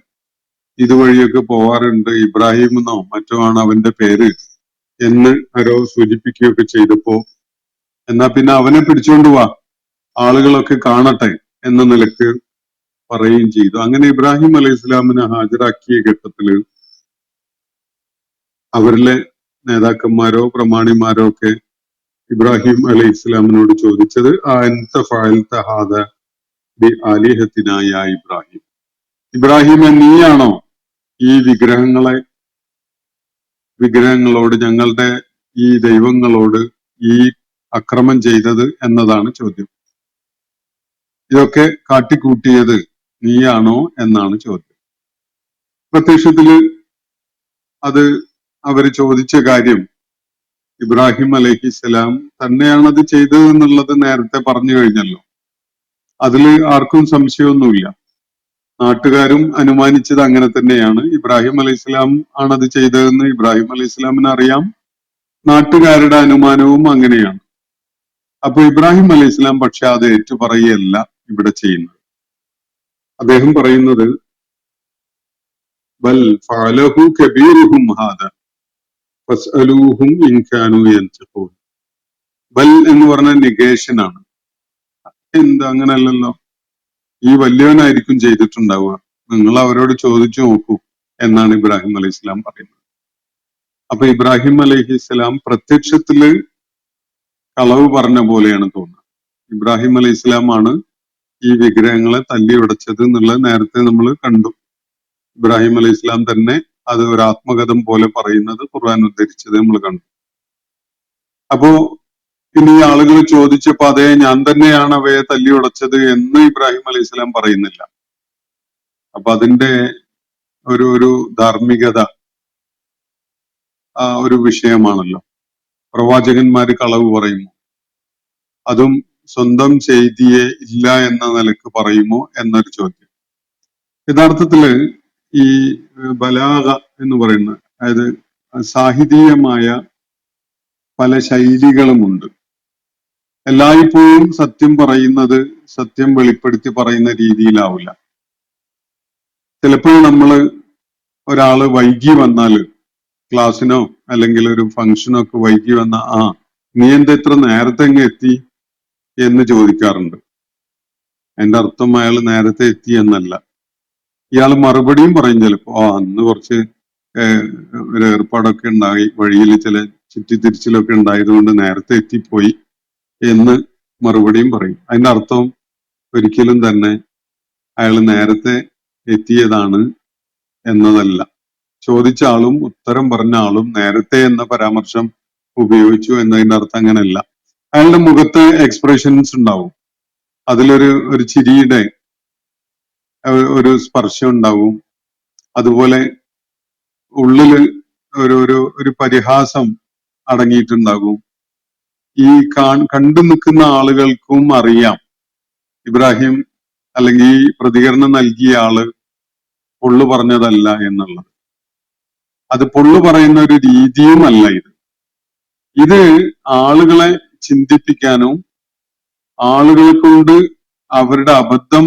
ഇതുവഴിയൊക്കെ പോവാറുണ്ട്, ഇബ്രാഹിം എന്നോ മറ്റോ ആണ് അവന്റെ പേര് എന്ന് ആരോ സൂചിപ്പിക്കുകയൊക്കെ ചെയ്തപ്പോ, എന്നാ പിന്നെ അവനെ പിടിച്ചുകൊണ്ട് വാ, ആളുകളൊക്കെ കാണട്ടെ എന്ന നിലക്ക് പറയുകയും ചെയ്തു. അങ്ങനെ ഇബ്രാഹിം അലൈഹി ഇസ്ലാമിനെ ഹാജരാക്കിയ ഘട്ടത്തില് അവരിലെ നേതാക്കന്മാരോ പ്രമാണിമാരോ ഒക്കെ ഇബ്രാഹിം അലൈഹി ഇസ്ലാമിനോട് ചോദിച്ചത്, അൻത ഫഅൽത ഹാദ, ബി ആലിഹത്തിന യാ ഇബ്രാഹിം. ഇബ്രാഹിമെ, നീയാണോ ഈ വിഗ്രഹങ്ങളോട്, ഞങ്ങളുടെ ഈ ദൈവങ്ങളോട് ഈ അക്രമം ചെയ്തത് എന്നതാണ് ചോദ്യം. ഇതൊക്കെ കാട്ടിക്കൂട്ടിയത് നീയാണോ എന്നാണ് ചോദ്യം. പ്രത്യക്ഷത്തില് അത് അവര് ചോദിച്ച കാര്യം ഇബ്രാഹിം അലൈഹിസ്സലാം തന്നെയാണത് ചെയ്തത് എന്നുള്ളത് നേരത്തെ പറഞ്ഞു കഴിഞ്ഞല്ലോ. അതില് ആർക്കും സംശയമൊന്നുമില്ല. നാട്ടുകാരും അനുമാനിച്ചത് അങ്ങനെ തന്നെയാണ്. ഇബ്രാഹിം അലൈഹിസ്സലാം ആണത് ചെയ്തതെന്ന് ഇബ്രാഹിം അലൈഹിസ്സലാമിന് അറിയാം. നാട്ടുകാരുടെ അനുമാനവും അങ്ങനെയാണ്. അപ്പൊ ഇബ്രാഹിം അലൈഹിസ്സലാം പക്ഷെ അത് ഏറ്റുപറയുകയല്ല ഇവിടെ ചെയ്യുന്നത്. അദ്ദേഹം പറയുന്നത് ബൽ ഫഅലഹു കബീറുഹും ഹാദാ ഫസ്അലൂഹും ഇൻ കാനൂ യൻതിഖൂൻ. ബൽ എന്ന് പറഞ്ഞ നെഗേഷൻ ആണ്. എന്താ, അങ്ങനല്ലല്ലോ, ഈ വലിയവനായിരിക്കും ചെയ്തിട്ടുണ്ടാവുക, നിങ്ങൾ അവരോട് ചോദിച്ചു നോക്കൂ എന്നാണ് ഇബ്രാഹിം അലൈഹിസ്സലാം പറയുന്നത്. അപ്പൊ ഇബ്രാഹിം അലൈഹിസ്സലാം പ്രത്യക്ഷത്തില് കളവ് പറഞ്ഞ പോലെയാണ് തോന്നുന്നത്. ഇബ്രാഹിം അലൈഹിസ്സലാമാണ് ഈ വിഗ്രഹങ്ങളെ തല്ലി ഉടച്ചത് എന്നുള്ളത് നേരത്തെ നമ്മൾ കണ്ടു. ഇബ്രാഹിം അലൈഹിസ്സലാം തന്നെ അത് ഒരു ആത്മകഥം പോലെ പറയുന്നത് ഖുർആൻ ഉദ്ധരിച്ചത് നമ്മൾ കണ്ടു. അപ്പോ ഇനി ആളുകൾ ചോദിച്ചപ്പോ അതേ ഞാൻ തന്നെയാണ് അവയെ തല്ലി ഉടച്ചത് എന്ന് ഇബ്രാഹിം അലൈഹിസ്സലാം പറയുന്നില്ല. അപ്പൊ അതിന്റെ ഒരു ധാർമ്മികത ഒരു വിഷയമാണല്ലോ. പ്രവാചകന്മാര് കളവ് പറയുമോ? അതും സ്വന്തം ചെയ്തിയെ ഇല്ല എന്ന നിലക്ക് പറയുമോ എന്നൊരു ചോദ്യം. യഥാർത്ഥത്തില് ഈ ബലാഗ എന്ന് പറയുന്ന, അതായത് സാഹിതീയമായ പല ശൈലികളുമുണ്ട്. എല്ലായ്പ്പോഴും സത്യം പറയുന്നത് സത്യം വെളിപ്പെടുത്തി പറയുന്ന രീതിയിലാവില്ല. ചിലപ്പോൾ ഒരാള് വൈകി വന്നാല്, ക്ലാസ്സിനോ അല്ലെങ്കിൽ ഒരു ഫംഗ്ഷനോ ഒക്കെ വൈകി വന്ന നീ എന്താ ഇത്ര നേരത്തെ എങ്ങ് എത്തി എന്ന് ചോദിക്കാറുണ്ട്. അതിന്റെ അർത്ഥം അയാൾ നേരത്തെ എത്തി എന്നല്ല. ഇയാൾ മറുപടിയും പറയും ചിലപ്പോ അന്ന് കുറച്ച് ഒരു ഏർപ്പാടൊക്കെ ഉണ്ടായി, വഴിയിൽ ചില ചുറ്റിത്തിരിച്ചിലൊക്കെ ഉണ്ടായതുകൊണ്ട് നേരത്തെ എത്തിപ്പോയി എന്ന് മറുപടിയും പറയും. അതിന്റെ അർത്ഥം ഒരിക്കലും തന്നെ അയാൾ നേരത്തെ എത്തിയതാണ് എന്നതല്ല. ചോദിച്ച ആളും ഉത്തരം പറഞ്ഞ ആളും നേരത്തെ എന്ന പരാമർശം ഉപയോഗിച്ചു എന്നതിന്റെ അർത്ഥം അങ്ങനെയല്ല. അയാളുടെ മുഖത്ത് എക്സ്പ്രഷൻസ് ഉണ്ടാവും. അതിലൊരു ചിരിയുടെ ഒരു സ്പർശം ഉണ്ടാവും. അതുപോലെ ഉള്ളില് ഒരു പരിഹാസം അടങ്ങിയിട്ടുണ്ടാകും. ഈ കണ്ടു നിൽക്കുന്ന ആളുകൾക്കും അറിയാം ഇബ്രാഹിം അല്ലെങ്കിൽ ഈ പ്രതികരണം നൽകിയ ആള് പൊള്ളു പറഞ്ഞതല്ല എന്നുള്ളത്. അത് പൊള്ളു പറയുന്ന ഒരു രീതിയുമല്ല ഇത് ആളുകളെ ചിന്തിപ്പിക്കാനും ആളുകളെ കൊണ്ട് അവരുടെ അബദ്ധം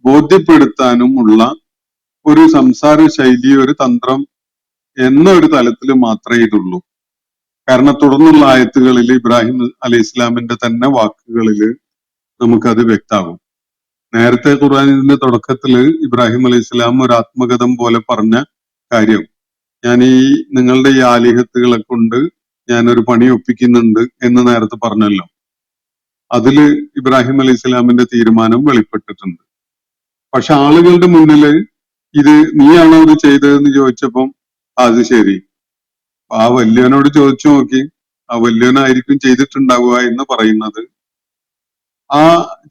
ബോധ്യപ്പെടുത്താനും ഉള്ള ഒരു സംസാര ശൈലി, ഒരു തന്ത്രം എന്ന ഒരു തലത്തിൽ മാത്രമേ ഇതുള്ളൂ. കാരണം തുടർന്നുള്ള ആയത്തുകളിൽ ഇബ്രാഹിം അലൈഹി ഇസ്ലാമിന്റെ തന്നെ വാക്കുകളിൽ നമുക്കത് വ്യക്തമാകും. നേരത്തെ ഖുർആനിന്റെ തുടക്കത്തില് ഇബ്രാഹിം അലൈഹി ഇസ്ലാം ഒരു ആത്മകഥം പോലെ പറഞ്ഞ കാര്യം, ഞാൻ നിങ്ങളുടെ ഈ ആലിഹത്തുകളെ കൊണ്ട് ഞാനൊരു പണി ഒപ്പിക്കുന്നുണ്ട് എന്ന് നേരത്തെ പറഞ്ഞല്ലോ. അതില് ഇബ്രാഹിം അലൈഹി ഇസ്ലാമിന്റെ തീരുമാനം വെളിപ്പെട്ടിട്ടുണ്ട്. പക്ഷെ ആളുകളുടെ മുന്നില് ഇത് നീയാണോ ഇത് ചെയ്തതെന്ന് ചോദിച്ചപ്പം അത് ശരി, ആ വല്യവനോട് ചോദിച്ചു നോക്കി, ആ വല്യവനായിരിക്കും ചെയ്തിട്ടുണ്ടാവുക എന്ന് പറയുന്നത് ആ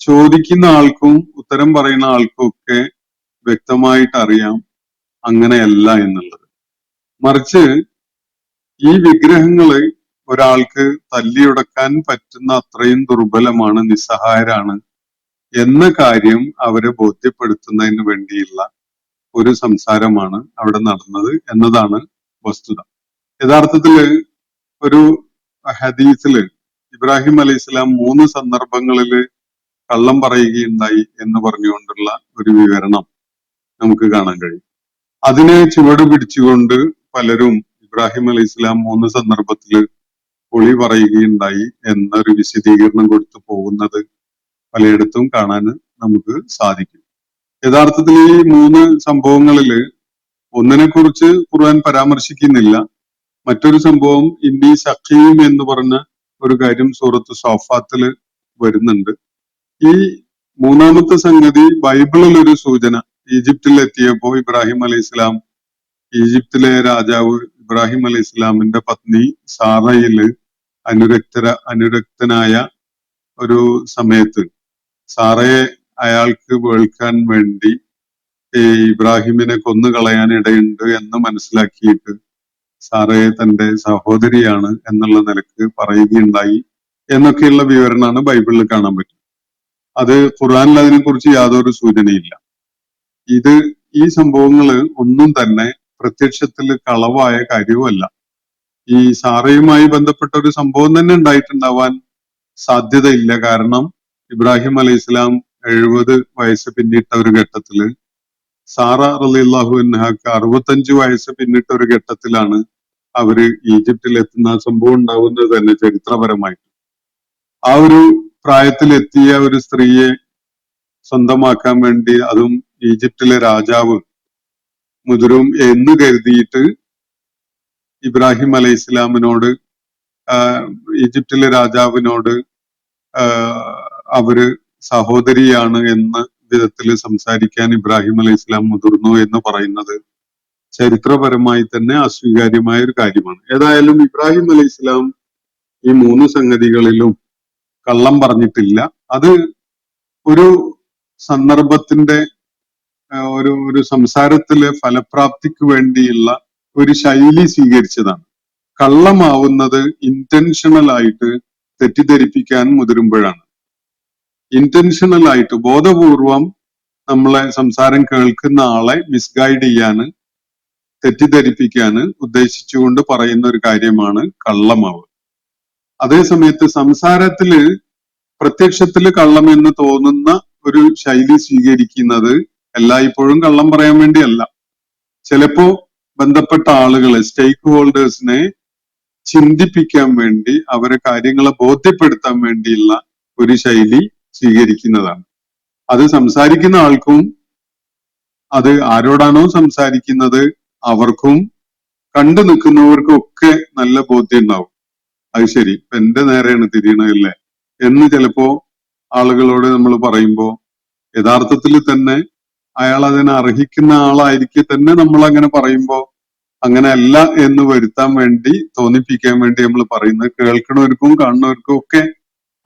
ചോദിക്കുന്ന ആൾക്കും ഉത്തരം പറയുന്ന ആൾക്കും ഒക്കെ വ്യക്തമായിട്ട് അറിയാം അങ്ങനെയല്ല എന്നുള്ളത്. മറിച്ച് ഈ വിഗ്രഹങ്ങള് ഒരാൾക്ക് തല്ലിയുടക്കാൻ പറ്റുന്ന അത്രയും ദുർബലമാണ്, നിസ്സഹായരാണ് എന്ന കാര്യം അവരെ ബോധ്യപ്പെടുത്തുന്നതിന് വേണ്ടിയുള്ള ഒരു സംസാരമാണ് അവിടെ നടന്നത് എന്നതാണ് വസ്തുത. യഥാർത്ഥത്തില് ഒരു ഹദീസില് ഇബ്രാഹിം അലൈഹി സ്വലാം 3 സന്ദർഭങ്ങളില് കള്ളം പറയുകയുണ്ടായി എന്ന് പറഞ്ഞുകൊണ്ടുള്ള ഒരു വിവരണം നമുക്ക് കാണാൻ കഴിയും. അതിനെ ചുവട് പിടിച്ചുകൊണ്ട് പലരും ഇബ്രാഹിം അലൈഹി സ്വലാം 3 സന്ദർഭത്തില് പൊളി പറയുകയുണ്ടായി എന്നൊരു വിശദീകരണം കൊടുത്തു പോകുന്നത് പലയിടത്തും കാണാൻ നമുക്ക് സാധിക്കും. യഥാർത്ഥത്തിൽ ഈ 3 സംഭവങ്ങളില് ഒന്നിനെ കുറിച്ച് ഖുർആൻ പരാമർശിക്കുന്നില്ല. മറ്റൊരു സംഭവം ഇന്നി സഖീം എന്ന് പറഞ്ഞ ഒരു കാര്യം സൂറത്ത് സോഫാത്തില് വരുന്നുണ്ട്. ഈ മൂന്നാമത്തെ സംഗതി ബൈബിളിൽ ഒരു സൂചന. ഈജിപ്തിൽ എത്തിയപ്പോ ഇബ്രാഹിം അലൈഹി ഇസ്ലാം, ഈജിപ്തിലെ രാജാവ് ഇബ്രാഹിം അലൈഹി ഇസ്ലാമിന്റെ പത്നി സാറയില് അനുരക്തനായ ഒരു സമയത്ത് സാറയെ അയാൾക്ക് വേൾക്കാൻ വേണ്ടി ഇബ്രാഹിമിനെ കൊന്നുകളയാൻ ഇടയുണ്ട് എന്ന് മനസ്സിലാക്കിയിട്ട് സാറയെ തന്റെ സഹോദരിയാണ് എന്നുള്ള നിലക്ക് പറയുകയുണ്ടായി എന്നൊക്കെയുള്ള വിവരണമാണ് ബൈബിളിൽ കാണാൻ പറ്റും. അത് ഖുർആനിൽ അതിനെക്കുറിച്ച് യാതൊരു സൂചനയില്ല. ഈ സംഭവങ്ങള് ഒന്നും തന്നെ പ്രത്യക്ഷത്തിൽ കളവായ കാര്യവുമല്ല. ഈ സാറയുമായി ബന്ധപ്പെട്ട ഒരു സംഭവം തന്നെ ഉണ്ടായിട്ടുണ്ടാവാൻ സാധ്യതയില്ല. കാരണം ഇബ്രാഹിം അലൈഹി ഇസ്ലാം 70 വയസ്സ് പിന്നിട്ട ഒരു ഘട്ടത്തില് സാറ റളിയല്ലാഹു അൻഹാക്ക് 65 വയസ്സ് പിന്നിട്ട ഒരു ഘട്ടത്തിലാണ് അവര് ഈജിപ്തിൽ എത്തുന്ന സംഭവം ഉണ്ടാവുന്നത് തന്നെ ചരിത്രപരമായിട്ട്. ആ ഒരു പ്രായത്തിലെത്തിയ ഒരു സ്ത്രീയെ സ്വന്തമാക്കാൻ വേണ്ടി, അതും ഈജിപ്തിലെ രാജാവ് മുതിരും എന്ന് കരുതിയിട്ട് ഇബ്രാഹിം അലൈഹി ഇസ്ലാമിനോട്, ഈജിപ്തിലെ രാജാവിനോട് അവര് സഹോദരിയാണ് എന്ന വിധത്തിൽ സംസാരിക്കാൻ ഇബ്രാഹിം അലൈഹി ഇസ്ലാം മുതിർന്നു എന്ന് പറയുന്നത് ചരിത്രപരമായി തന്നെ അസ്വീകാര്യമായ ഒരു കാര്യമാണ്. ഏതായാലും ഇബ്രാഹിം അലൈഹി ഇസ്ലാം ഈ 3 സംഗതികളിലും കള്ളം പറഞ്ഞിട്ടില്ല. അത് ഒരു സന്ദർഭത്തിന്റെ ഒരു സംസാരത്തിലെ ഫലപ്രാപ്തിക്ക് വേണ്ടിയുള്ള ഒരു ശൈലി സ്വീകരിച്ചതാണ്. കള്ളമാവുന്നത് ഇന്റൻഷണൽ ആയിട്ട് തെറ്റിദ്ധരിപ്പിക്കാൻ മുതിരുമ്പോഴാണ്. ഇന്റൻഷണൽ ആയിട്ട് ബോധപൂർവം നമ്മളെ സംസാരം കേൾക്കുന്ന ആളെ മിസ്ഗൈഡ് ചെയ്യാന്, തെറ്റിദ്ധരിപ്പിക്കാന് ഉദ്ദേശിച്ചുകൊണ്ട് പറയുന്ന ഒരു കാര്യമാണ് കള്ളമാവ്. അതേസമയത്ത് സംസാരത്തില് പ്രത്യക്ഷത്തില് കള്ളം എന്ന് തോന്നുന്ന ഒരു ശൈലി സ്വീകരിക്കുന്നത് എല്ലായ്പ്പോഴും കള്ളം പറയാൻ വേണ്ടിയല്ല. ചിലപ്പോ ബന്ധപ്പെട്ട ആളുകളെ, സ്റ്റേക്ക് ഹോൾഡേഴ്സിനെ ചിന്തിപ്പിക്കാൻ വേണ്ടി, അവരെ കാര്യങ്ങളെ ബോധ്യപ്പെടുത്താൻ വേണ്ടിയുള്ള ഒരു ശൈലി സ്വീകരിക്കുന്നതാണ്. അത് സംസാരിക്കുന്ന ആൾക്കും, അത് ആരോടാണോ സംസാരിക്കുന്നത് അവർക്കും, കണ്ടു നിൽക്കുന്നവർക്കും ഒക്കെ നല്ല ബോധ്യം ഉണ്ടാവും. അത് ശരി, ഇപ്പൊ എന്റെ നേരെയാണ് തിരിയണല്ലേ എന്ന് ചിലപ്പോ ആളുകളോട് നമ്മൾ പറയുമ്പോ യഥാർത്ഥത്തിൽ തന്നെ അയാൾ അതിനെ അർഹിക്കുന്ന ആളായിരിക്കെ തന്നെ നമ്മൾ അങ്ങനെ പറയുമ്പോ അങ്ങനെയല്ല എന്ന് വരുത്താൻ വേണ്ടി, തോന്നിപ്പിക്കാൻ വേണ്ടി നമ്മൾ പറയുന്നത് കേൾക്കുന്നവർക്കും കാണുന്നവർക്കും ഒക്കെ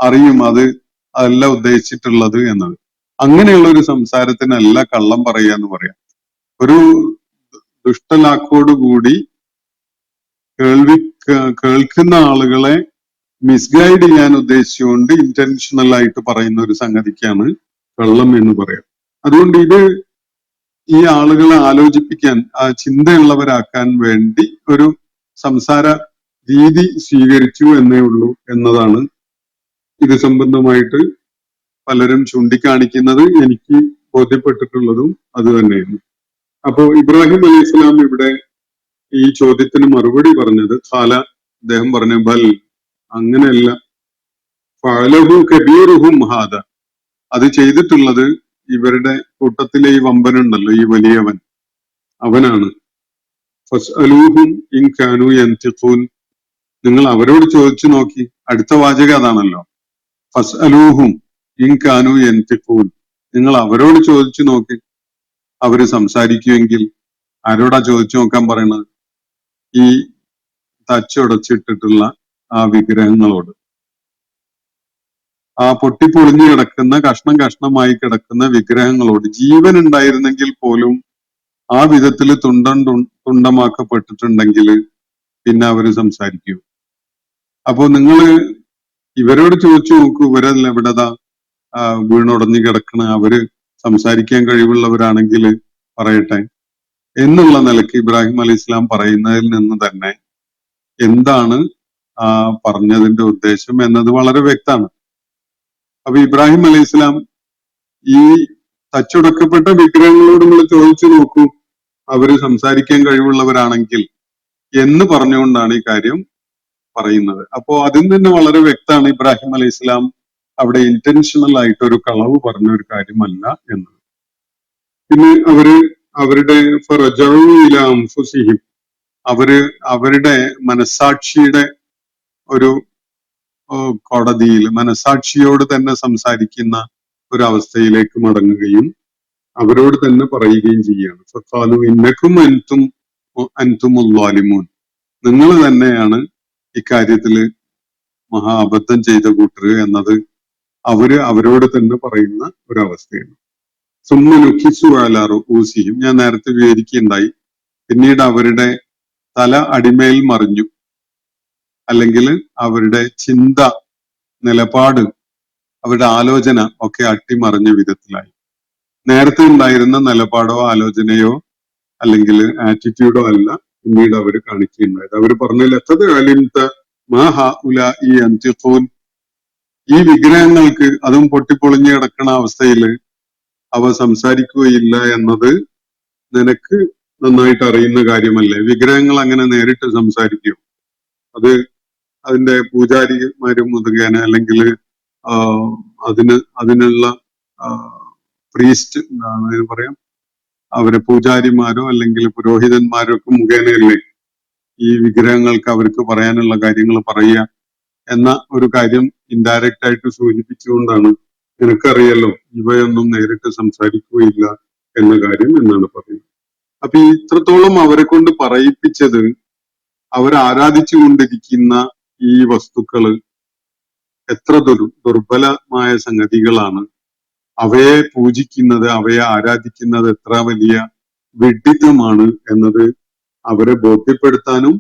അറിയും അതല്ല ഉദ്ദേശിച്ചിട്ടുള്ളത് എന്നത്. അങ്ങനെയുള്ള ഒരു സംസാരത്തിനല്ല കള്ളം പറയുക എന്ന് പറയാം. ഒരു ദുഷ്ടലാക്കോടുകൂടി കേൾക്കുന്ന ആളുകളെ മിസ്ഗൈഡ് ചെയ്യാൻ ഉദ്ദേശിച്ചുകൊണ്ട് ഇന്റൻഷണൽ ആയിട്ട് പറയുന്ന ഒരു സംഗതിക്കാണ് കള്ളം എന്ന് പറയാം. അതുകൊണ്ട് ഈ ആളുകളെ ആലോചിപ്പിക്കാൻ, ചിന്തയുള്ളവരാക്കാൻ വേണ്ടി ഒരു സംസാര രീതി സ്വീകരിച്ചു എന്നേ ഉള്ളൂ എന്നതാണ് ഇത് സംബന്ധമായിട്ട് പലരും ചൂണ്ടിക്കാണിക്കുന്നത്. എനിക്ക് ബോധ്യപ്പെട്ടിട്ടുള്ളതും അത് തന്നെയാണ്. അപ്പോ ഇബ്രാഹിം അലൈഹി ഇസ്ലാം ഇവിടെ ഈ ചോദ്യത്തിന് മറുപടി പറഞ്ഞത് അദ്ദേഹം പറഞ്ഞു ബൽ, അങ്ങനെയല്ല, ഫഅലഹു കബീറുഹും ഹാദ, അത് ചെയ്തിട്ടുള്ളത് ഇവരുടെ കൂട്ടത്തിലെ ഈ വമ്പനുണ്ടല്ലോ, ഈ വലിയവൻ, അവനാണ്. ഫസ്അലൂഹും ഇൻ കാനൂ യൻതിഖൂൻ, നിങ്ങൾ അവരോട് ചോദിച്ചു നോക്കി. അടുത്ത വാചകം അതാണല്ലോ, ഫസ്അലൂഹും ഇൻ കാനൂ യൻതിഖൂൻ, നിങ്ങൾ അവരോട് ചോദിച്ചു നോക്കി അവര് സംസാരിക്കുമെങ്കിൽ. ആരോടാ ചോദിച്ചു നോക്കാൻ പറയണത്? ഈ തച്ചുടച്ചിട്ടിട്ടുള്ള ആ വിഗ്രഹങ്ങളോട്, ആ പൊട്ടിപ്പൊളിഞ്ഞു കിടക്കുന്ന, കഷ്ണം കഷ്ണമായി കിടക്കുന്ന വിഗ്രഹങ്ങളോട്. ജീവൻ ഉണ്ടായിരുന്നെങ്കിൽ പോലും ആ വിധത്തിൽ തുണ്ടമാക്കപ്പെട്ടിട്ടുണ്ടെങ്കിൽ പിന്നെ അവര് സംസാരിക്കൂ. അപ്പോ നിങ്ങള് ഇവരോട് ചോദിച്ചു നോക്കൂ, ഇവരല്ല എവിടെതാ വീണുടഞ്ഞു കിടക്കണ, അവര് സംസാരിക്കാൻ കഴിവുള്ളവരാണെങ്കിൽ പറയട്ടെ എന്നുള്ള നിലയ്ക്ക് ഇബ്രാഹിം അലൈഹി ഇസ്ലാം പറയുന്നതിൽ നിന്ന് തന്നെ എന്താണ് പറഞ്ഞതിന്റെ ഉദ്ദേശം എന്നത് വളരെ വ്യക്തമാണ്. അപ്പൊ ഇബ്രാഹിം അലൈഹി ഇസ്ലാം ഈ തച്ചുടക്കപ്പെട്ട വിഗ്രഹങ്ങളോട് നിങ്ങൾ ചോദിച്ചു നോക്കൂ, അവര് സംസാരിക്കാൻ കഴിവുള്ളവരാണെങ്കിൽ എന്ന് പറഞ്ഞുകൊണ്ടാണ് ഈ കാര്യം പറയുന്നത്. അപ്പോ അതിൽ നിന്ന് വളരെ വ്യക്തമാണ് ഇബ്രാഹിം അലൈഹി ഇസ്ലാം അവിടെ ഇന്റൻഷണൽ ആയിട്ട് ഒരു കളവ് പറഞ്ഞ ഒരു കാര്യമല്ല എന്നത്. പിന്നെ അവരുടെ അവരുടെ മനസാക്ഷിയുടെ ഒരു കോടതിയിൽ, മനസാക്ഷിയോട് തന്നെ സംസാരിക്കുന്ന ഒരവസ്ഥയിലേക്ക് മടങ്ങുകയും അവരോട് തന്നെ പറയുകയും ചെയ്യാണ്. ഫഖാലു ഇന്നക്കും അൻതുമുൽ-ളാലിമൂൻ, നിങ്ങൾ തന്നെയാണ് ഇക്കാര്യത്തില് മഹാ അബദ്ധം ചെയ്ത കൂട്ടർ എന്നത് അവരോട് തന്നെ പറയുന്ന ഒരവസ്ഥയാണ്. സുമ്മ നുഖിസു അലാ റൂസിഹിം, ഞാൻ നേരത്തെ വിവരിക്കുകയുണ്ടായി. പിന്നീട് അവരുടെ തല അടിമയിൽ മറിഞ്ഞു, അല്ലെങ്കിൽ അവരുടെ ചിന്ത, നിലപാട്, അവരുടെ ആലോചന ഒക്കെ അട്ടിമറിഞ്ഞ വിധത്തിലായി. നേരത്തെ ഉണ്ടായിരുന്ന നിലപാടോ ആലോചനയോ അല്ലെങ്കിൽ ആറ്റിറ്റ്യൂഡോ അല്ല പിന്നീട് അവർ കാണിക്കുകയുണ്ടായത്. അവർ പറഞ്ഞു ലഖദ് അലിംത മാ ഹഉലാഇ യൻതിഖൂൻ, ഈ വിഗ്രഹങ്ങൾക്ക്, അതും പൊട്ടിപ്പൊളിഞ്ഞു കിടക്കുന്ന അവസ്ഥയിൽ അവ സംസാരിക്കുകയില്ല എന്നത് നിനക്ക് നന്നായിട്ട് അറിയുന്ന കാര്യമല്ലേ. വിഗ്രഹങ്ങൾ അങ്ങനെ നേരിട്ട് സംസാരിക്കും? അത് അതിന്റെ പൂജാരിമാരും മുഖേന, അല്ലെങ്കിൽ അതിനുള്ള പ്രീസ്റ്റ്, എന്താണ് പറയാം, അവരെ പൂജാരിമാരോ അല്ലെങ്കിൽ പുരോഹിതന്മാരോ ഒക്കെ മുഖേനയല്ലേ ഈ വിഗ്രഹങ്ങൾക്ക് അവർക്ക് പറയാനുള്ള കാര്യങ്ങൾ പറയുക എന്ന ഒരു കാര്യം ഇൻഡയറക്റ്റ് ആയിട്ട് സൂചിപ്പിച്ചുകൊണ്ടാണ് നിനക്കറിയല്ലോ ഇവയൊന്നും നേരിട്ട് സംസാരിക്കുകയില്ല എന്ന കാര്യം എന്നാണ് പറയുന്നത്. അപ്പൊ ഇത്രത്തോളം അവരെ കൊണ്ട് പറയിപ്പിച്ചത് അവർ ആരാധിച്ചു കൊണ്ടിരിക്കുന്ന ഈ വസ്തുക്കള് എത്ര ദുർബലമായ സംഗതികളാണ്, അവയെ പൂജിക്കുന്നത്, അവയെ ആരാധിക്കുന്നത് എത്ര വലിയ വിഡ്ഢിത്തമാണ് എന്നത് അവരെ ബോധ്യപ്പെടുത്താനും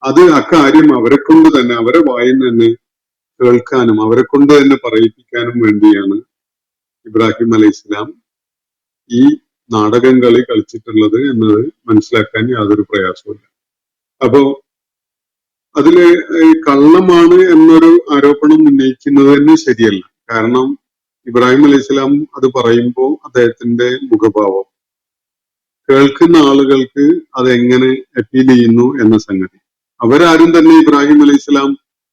അത് അക്കാര്യം അവരെ കൊണ്ട് തന്നെ, അവരെ വായിൽ തന്നെ കേൾക്കാനും അവരെ കൊണ്ട് തന്നെ പറയിപ്പിക്കാനും വേണ്ടിയാണ് ഇബ്രാഹിം അലൈഹിസ്സലാം ഈ നാടകം കളി കളിച്ചിട്ടുള്ളത് എന്നത് മനസ്സിലാക്കാൻ യാതൊരു പ്രയാസമില്ല. അപ്പോ അതില് കള്ളമാണ് എന്നൊരു ആരോപണം ഉന്നയിക്കുന്നത് തന്നെ ശരിയല്ല. കാരണം ഇബ്രാഹിം അലൈഹിസ്സലാം അത് പറയുമ്പോൾ അദ്ദേഹത്തിന്റെ മുഖഭാവം കേൾക്കുന്ന ആളുകൾക്ക് അതെങ്ങനെ അപ്പീൽ ചെയ്യുന്നു എന്ന സംഗതി, അവരാരും തന്നെ ഇബ്രാഹിം അലൈഹിസ്സലാം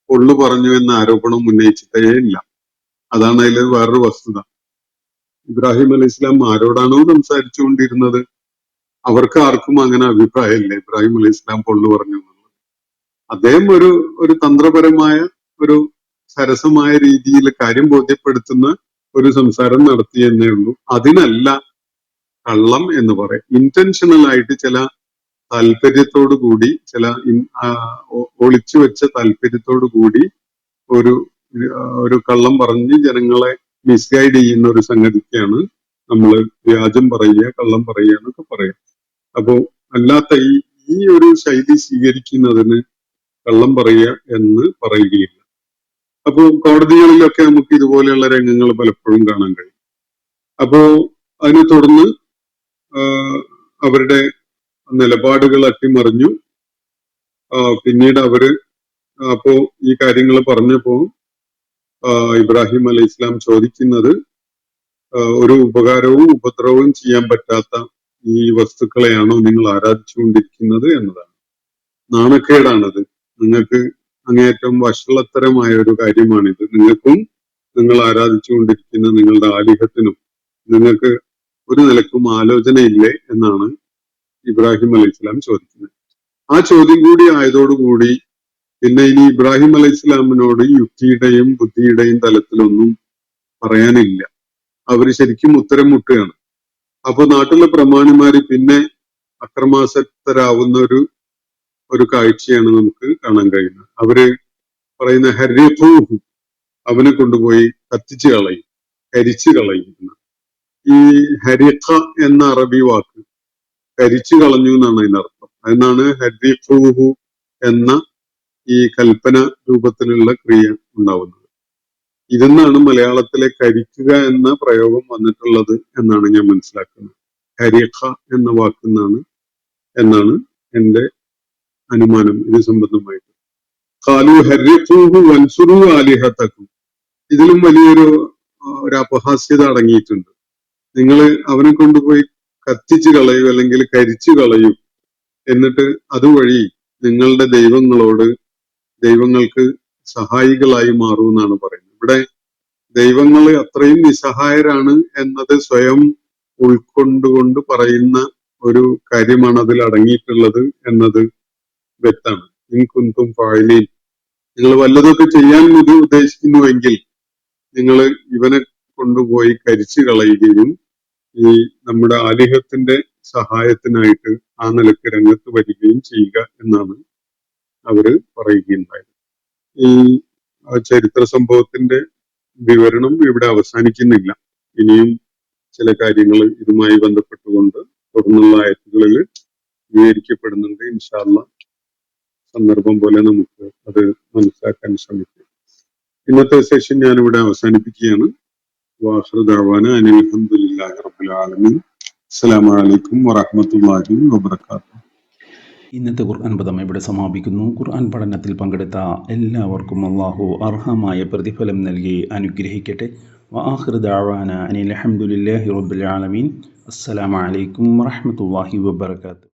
പൊള്ളു പറഞ്ഞു എന്ന ആരോപണം ഉന്നയിച്ചിട്ടേ ഇല്ല. അതാണ് അതിൽ വേറൊരു വസ്തുത. ഇബ്രാഹിം അലൈഹിസ്സലാം ആരോടാണോ സംസാരിച്ചു കൊണ്ടിരുന്നത് അവർക്ക് ആർക്കും അങ്ങനെ അഭിപ്രായമില്ല ഇബ്രാഹിം അലൈഹിസ്സലാം പൊള്ളു പറഞ്ഞു എന്നുള്ളത്. അദ്ദേഹം ഒരു തന്ത്രപരമായ, ഒരു സരസമായ രീതിയിൽ കാര്യം ബോധ്യപ്പെടുത്തുന്ന ഒരു സംസാരം നടത്തിയെന്നേ ഉള്ളൂ. അതിനല്ല കള്ളം എന്ന് പറയും. ഇന്റൻഷണൽ ആയിട്ട് ചില താല്പര്യത്തോടു കൂടി, ചില ഒളിച്ചു വെച്ച താല്പര്യത്തോടു കൂടി ഒരു കള്ളം പറഞ്ഞ് ജനങ്ങളെ മിസ്ഗൈഡ് ചെയ്യുന്ന ഒരു സംഗതിക്കാണ് നമ്മൾ വ്യാജം പറയുക, കള്ളം പറയുക എന്നൊക്കെ പറയാം. അപ്പോ അല്ലാത്ത ഈ ഒരു ശൈലി സ്വീകരിക്കുന്നതിന് കള്ളം പറയുക എന്ന് പറയുകയില്ല. അപ്പോ കോടതികളിലൊക്കെ നമുക്ക് ഇതുപോലെയുള്ള രംഗങ്ങൾ പലപ്പോഴും കാണാൻ കഴിയും. അപ്പോ അതിനെ തുടർന്ന് അവരുടെ നിലപാടുകൾ അട്ടിമറിഞ്ഞു. പിന്നീട് അപ്പോ ഈ കാര്യങ്ങൾ പറഞ്ഞപ്പോ ഇബ്രാഹിം അലൈഹി ഇസ്ലാം ചോദിക്കുന്നത് ഒരു ഉപകാരവും ഉപദ്രവവും ചെയ്യാൻ പറ്റാത്ത ഈ വസ്തുക്കളെയാണോ നിങ്ങൾ ആരാധിച്ചുകൊണ്ടിരിക്കുന്നത് എന്നതാണ്. നാണക്കേടാണത്. നിങ്ങൾക്ക് അങ്ങേയറ്റം വഷളത്തരമായ ഒരു കാര്യമാണിത്. നിങ്ങൾക്കും നിങ്ങൾ ആരാധിച്ചുകൊണ്ടിരിക്കുന്ന നിങ്ങളുടെ ആലിഹത്തിനും നിങ്ങൾക്ക് ഒരു നിലക്കും ആലോചനയില്ലേ എന്നാണ് ഇബ്രാഹിം അലൈഹി ഇസ്ലാം ചോദിക്കുന്നത്. ആ ചോദ്യം കൂടി ആയതോടുകൂടി പിന്നെ ഇനി ഇബ്രാഹിം അലൈഹി ഇസ്ലാമിനോട് യുക്തിയുടെയും ബുദ്ധിയുടെയും തലത്തിലൊന്നും പറയാനില്ല. അവര് ശരിക്കും ഉത്തരം മുട്ടുകയാണ്. അപ്പൊ നാട്ടിലെ പ്രമാണിമാര് പിന്നെ അക്രമാസക്തരാവുന്ന ഒരു കാഴ്ചയാണ് നമുക്ക് കാണാൻ കഴിയുന്നത്. അവര് പറയുന്ന ഹരിഹൂഹു, അവനെ കൊണ്ടുപോയി കത്തിച്ചു കളയും, കരിച്ചു കളയും. ഈ ഹരിഖ എന്ന അറബി വാക്ക് കരിച്ചു കളഞ്ഞു എന്നാണ് അതിനർത്ഥം. അതിനാണ് ഹരിഹൂഹു എന്ന ഈ കൽപ്പന രൂപത്തിലുള്ള ക്രിയ ഉണ്ടാവുന്നത്. ഇതെന്നാണ് മലയാളത്തിലെ കരിക്കുക എന്ന പ്രയോഗം വന്നിട്ടുള്ളത് എന്നാണ് ഞാൻ മനസ്സിലാക്കുന്നത്. ഹരിഖ എന്ന വാക്കെന്നാണ് എന്റെ അനുമാനം ഇത് സംബന്ധമായിട്ട്. ഖാലു ഹരിഖൂഹു വൻസുറു ആലിഹതക്കും, ഇതിലും വലിയൊരു അപഹാസ്യത അടങ്ങിയിട്ടുണ്ട്. നിങ്ങൾ അവനെ കൊണ്ടുപോയി കത്തിച്ചു കളയൂ അല്ലെങ്കിൽ കരിച്ചു കളയൂ, എന്നിട്ട് അതുവഴി നിങ്ങളുടെ ദൈവങ്ങൾക്ക് സഹായികളായി മാറൂ എന്നാണ് പറയുന്നത്. ഇവിടെ ദൈവങ്ങൾ അത്രയും നിസ്സഹായരാണ് എന്നത് സ്വയം ഉൾക്കൊണ്ടുകൊണ്ട് പറയുന്ന ഒരു കാര്യമാണ് അതിൽ അടങ്ങിയിട്ടുള്ളത് എന്നത് വ്യക്തമാണ്. ഇൻ കുന്തും ഫായിലീൻ, നിങ്ങൾ വല്ലതൊക്കെ ചെയ്യാൻ ഉദ്ദേശിക്കുന്നുവെങ്കിൽ നിങ്ങൾ ഇവനെ കൊണ്ടുപോയി കരിച്ചു കളയുകയും ഈ നമ്മുടെ ആലിഹത്തിന്റെ സഹായത്തിനായിട്ട് ആ നിലക്ക് രംഗത്ത് വരികയും ചെയ്യുക എന്നാണ് അവര് പറയുകയുണ്ടായത്. ഈ ചരിത്ര സംഭവത്തിന്റെ വിവരണം ഇവിടെ അവസാനിക്കുന്നില്ല. ഇനിയും ചില കാര്യങ്ങൾ ഇതുമായി ബന്ധപ്പെട്ടുകൊണ്ട് തുടർന്നുള്ള ആയത്തുകളിൽ വിവരിക്കപ്പെടുന്നുണ്ട്. ഇൻഷാ അല്ലാഹ് സന്ദർഭം പോലെ നമുക്ക് അത് മനസ്സിലാക്കാൻ ശ്രമിക്കാം. ഇന്നത്തെ സെഷൻ ഞാനിവിടെ അവസാനിപ്പിക്കുകയാണ്. വാഖിറു ദഅ്വാനാ അനിൽ ഹംദുലില്ലാഹി റബ്ബിൽ ആലമീൻ. അസ്സലാമു അലൈക്കും വറഹ്മത്തുള്ളാഹി വബറകാതുഹു. ഇന്നത്തെ ഖുർആൻ പദം ഇവിടെ സമാപിക്കുന്നു. ഖുർആൻ പഠനത്തിൽ പങ്കെടുത്ത എല്ലാവർക്കും അല്ലാഹു അർഹമായ പ്രതിഫലം നൽകി അനുഗ്രഹിക്കട്ടെ. വആഖിറു ദഅ്വാനാ അനിൽ ഹംദുലില്ലാഹി റബ്ബിൽ ആലമീൻ. അസ്സലാമു അലൈക്കും വറഹ്മത്തുള്ളാഹി വബറകാതുഹു.